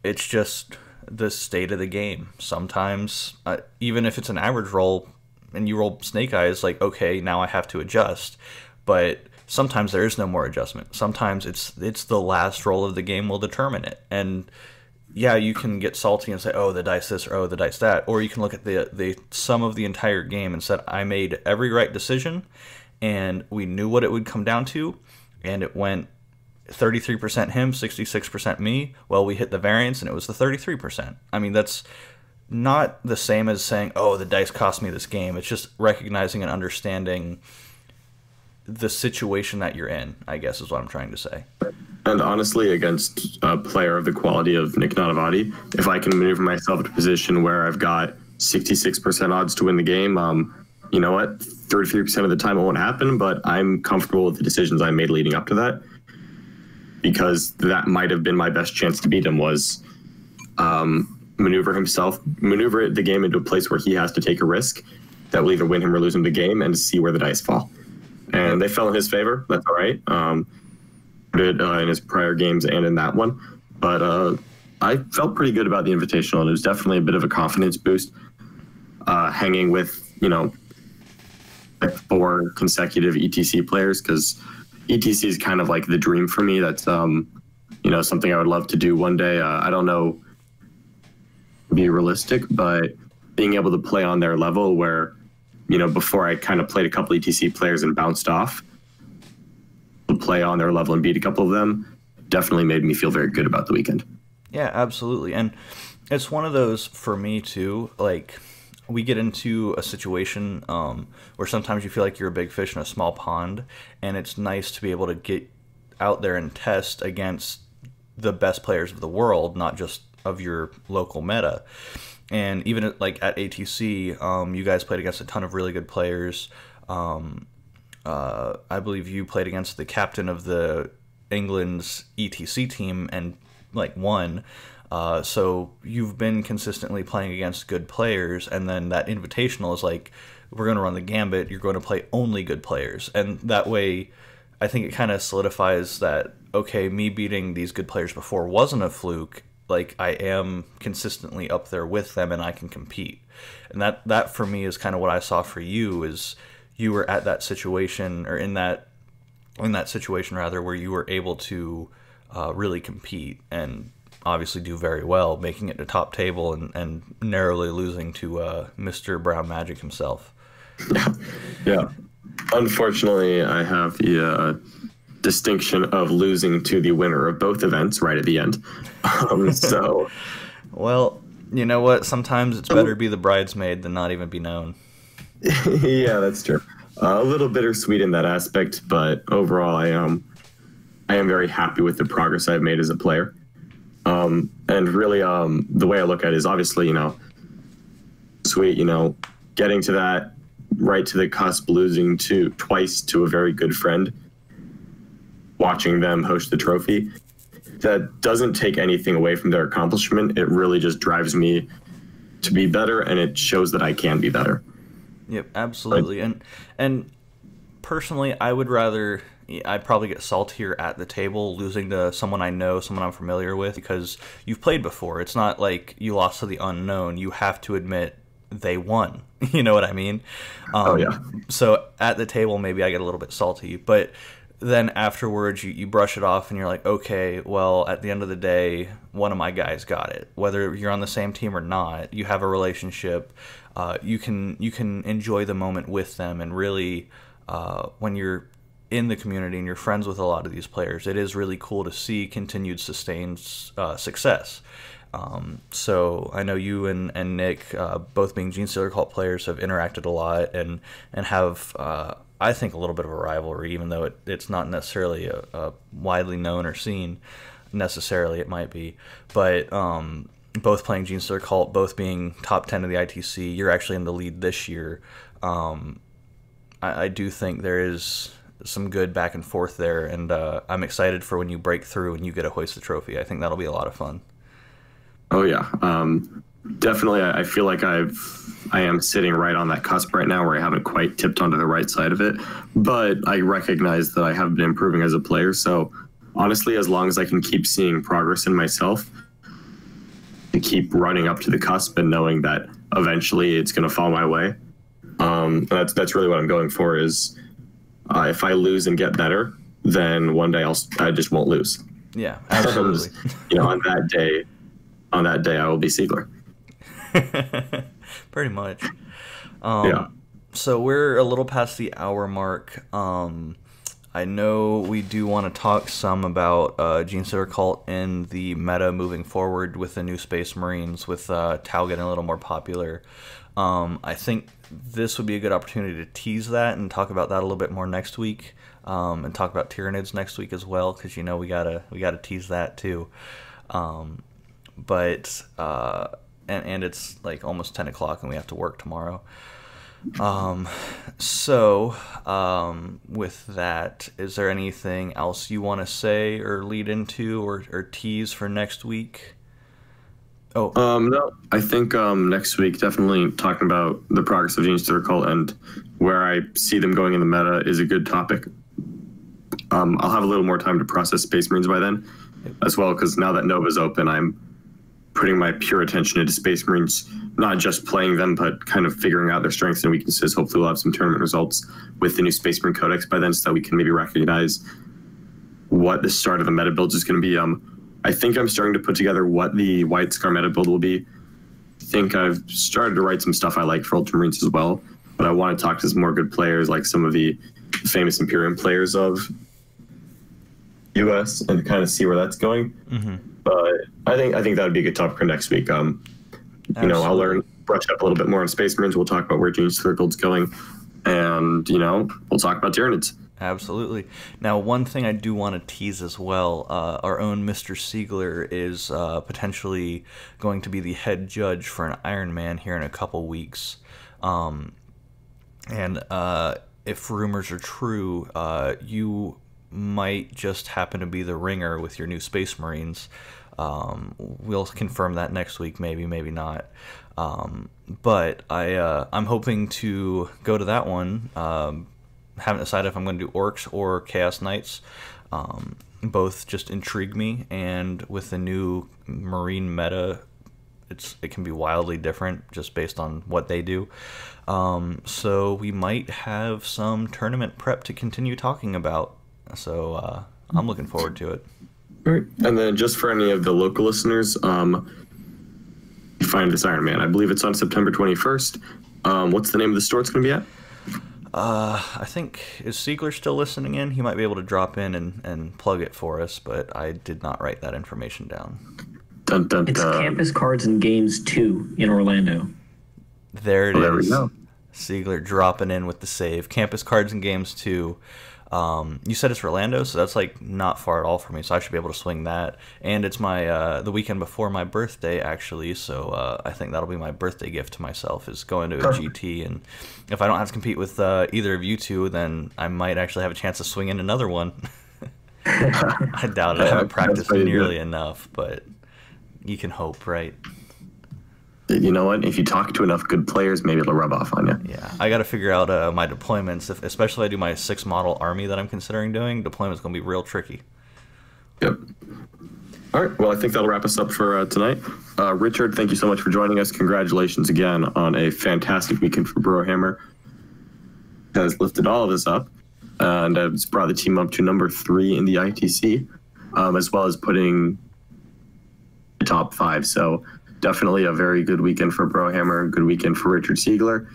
It's just the state of the game. Sometimes, even if it's an average roll and you roll snake eyes, like, okay, now I have to adjust. But sometimes there is no more adjustment. Sometimes it's the last roll of the game will determine it. And yeah, you can get salty and say, oh, the dice this, or oh, the dice that. Or you can look at the sum of the entire game and said, I made every right decision, and we knew what it would come down to, and it went 33% him, 66% me. Well, we hit the variance, and it was the 33%. I mean, that's not the same as saying, oh, the dice cost me this game. It's just recognizing and understanding the situation that you're in, I guess is what I'm trying to say. And honestly, against a player of the quality of Nick Nanavati, if I can maneuver myself to a position where I've got 66% odds to win the game, you know what? 33% of the time it won't happen, but I'm comfortable with the decisions I made leading up to that, because that might have been my best chance to beat him, was maneuver the game into a place where he has to take a risk that will either win him or lose him the game, and see where the dice fall. And they fell in his favor. That's all right. Did in his prior games and in that one, but I felt pretty good about the Invitational, and it was definitely a bit of a confidence boost, hanging with, you know, like 4 consecutive ETC players, because ETC is kind of like the dream for me. That's you know, something I would love to do one day. I don't know, be realistic, but being able to play on their level, where, you know, before I kind of played a couple ETC players and bounced off, to play on their level and beat a couple of them definitely made me feel very good about the weekend. Yeah, absolutely. And it's one of those for me too, like, we get into a situation where sometimes you feel like you're a big fish in a small pond, and it's nice to be able to get out there and test against the best players of the world, not just of your local meta. And even at ATC, you guys played against a ton of really good players. I believe you played against the captain of the England's ETC team and won. So you've been consistently playing against good players, and then that Invitational is like, we're going to run the gambit. You're going to play only good players, and that way, I think it kind of solidifies that, okay, me beating these good players before wasn't a fluke. Like, I am consistently up there with them, and I can compete. And that for me is kind of what I saw for you, is you were at that situation, or in that situation rather, where you were able to really compete and obviously do very well, making it to top table and narrowly losing to Mr. Brown Magic himself. Yeah. Unfortunately, I have the distinction of losing to the winner of both events right at the end. So, well, you know what? Sometimes it's better to be the bridesmaid than not even be known. Yeah, that's true. A little bittersweet in that aspect, but overall, I am very happy with the progress I've made as a player. And really, the way I look at it is obviously, you know, sweet, you know, getting to that right to the cusp, losing twice to a very good friend, watching them host the trophy. That doesn't take anything away from their accomplishment. It really just drives me to be better, and it shows that I can be better. Yep, absolutely. And personally, I'd probably get saltier at the table losing to someone I know, someone I'm familiar with, because you've played before. It's not like you lost to the unknown. You have to admit they won. You know what I mean? Oh, yeah. So at the table, maybe I get a little bit salty, but then afterwards you brush it off and you're like, okay, well, at the end of the day, one of my guys got it. Whether you're on the same team or not, you have a relationship. You can enjoy the moment with them, and really, when you're in the community and you're friends with a lot of these players, it is really cool to see continued sustained success. So I know you and Nick, both being Gene Stealer Cult players, have interacted a lot and have, I think, a little bit of a rivalry, even though it's not necessarily a widely known or seen necessarily. It might be, but both playing Gene Stealer Cult, both being top 10 of the ITC. You're actually in the lead this year. I do think there is some good back and forth there, and I'm excited for when you break through and you get to hoist the trophy. I think that'll be a lot of fun. Oh yeah, definitely. I feel like I am sitting right on that cusp right now, where I haven't quite tipped onto the right side of it, but I recognize that I have been improving as a player. So honestly, as long as I can keep seeing progress in myself, to keep running up to the cusp and knowing that eventually it's going to fall my way, that's really what I'm going for. Is if I lose and get better, then one day I just won't lose. Yeah, absolutely. You know, on that day I will be Siegler. Pretty much. Yeah. So we're a little past the hour mark. I know we do want to talk some about Gene Stealer Cult and the meta moving forward with the new Space Marines, with Tau getting a little more popular. I think this would be a good opportunity to tease that and talk about that a little bit more next week, and talk about Tyranids next week as well, because we gotta tease that too. But and it's like almost 10 o'clock and we have to work tomorrow. So with that, is there anything else you want to say or lead into or tease for next week? No, I think next week definitely talking about the progress of Gene Circle and where I see them going in the meta is a good topic. I'll have a little more time to process Space Marines by then as well, because now that Nova's open, I'm putting my pure attention into Space Marines, not just playing them, but kind of figuring out their strengths and weaknesses. Hopefully we'll have some tournament results with the new Space Marine Codex by then, so that we can maybe recognize what the start of the meta build is going to be. I think I'm starting to put together what the White Scar meta build will be. I think I've started to write some stuff I like for Ultramarines as well, but I want to talk to some more good players, like some of the famous Imperium players of US, and kind of see where that's going. Mm-hmm. But I think that would be a good topic for next week. I'll brush up a little bit more on Space Marines. We'll talk about where Gene Circle's going, and we'll talk about Tyranids. Absolutely. Now, one thing I do want to tease as well, our own Mr. Siegler is potentially going to be the head judge for an Iron Man here in a couple weeks. And if rumors are true, you might just happen to be the ringer with your new Space Marines. We'll confirm that next week, maybe not. But I'm hoping to go to that one. Haven't decided if I'm going to do Orcs or Chaos Knights. Both just intrigue me, and with the new Marine meta, it can be wildly different just based on what they do. So we might have some tournament prep to continue talking about. So I'm looking forward to it. All right. And then just for any of the local listeners, you find this Iron Man. I believe it's on September 21st. What's the name of the store it's going to be at? I think, is Siegler still listening in? He might be able to drop in and plug it for us, but I did not write that information down. Dun, dun, It's dun. Campus Cards and Games 2 in Orlando. There it is. There we go. Siegler dropping in with the save. Campus Cards and Games 2. You said it's Orlando, so that's like not far at all for me, so I should be able to swing that. And it's my the weekend before my birthday, actually, so I think that'll be my birthday gift to myself, is going to a GT. And if I don't have to compete with either of you two, then I might actually have a chance to swing in another one. I doubt it. I haven't practiced nearly enough, but you can hope, right? You know what? If you talk to enough good players, maybe it'll rub off on you. Yeah, I got to figure out my deployments. Especially if I do my 6-model army that I'm considering doing, deployment's going to be real tricky. Yep. All right. Well, I think that'll wrap us up for tonight. Richard, thank you so much for joining us. Congratulations again on a fantastic weekend for Brohammer. Has lifted all of this up and has brought the team up to number 3 in the ITC, as well as putting the top 5. So definitely a very good weekend for Brohammer, a good weekend for Richard Siegler,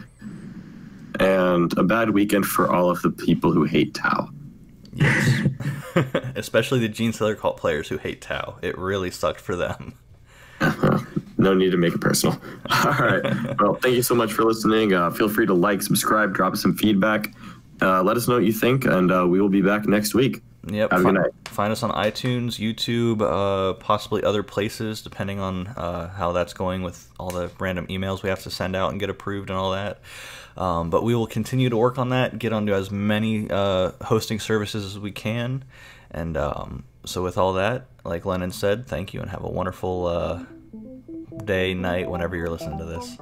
and a bad weekend for all of the people who hate Tau. Yes. Especially the Gene Siegler cult players who hate Tau. It really sucked for them. No need to make it personal. All right. Well, thank you so much for listening. Feel free to like, subscribe, drop us some feedback. Let us know what you think, and we will be back next week. Yep. Have a good night. Find us on iTunes, YouTube, possibly other places, depending on how that's going with all the random emails we have to send out and get approved and all that. But we will continue to work on that, get onto as many hosting services as we can. And so with all that, like Lennon said, thank you and have a wonderful day, night, whenever you're listening to this.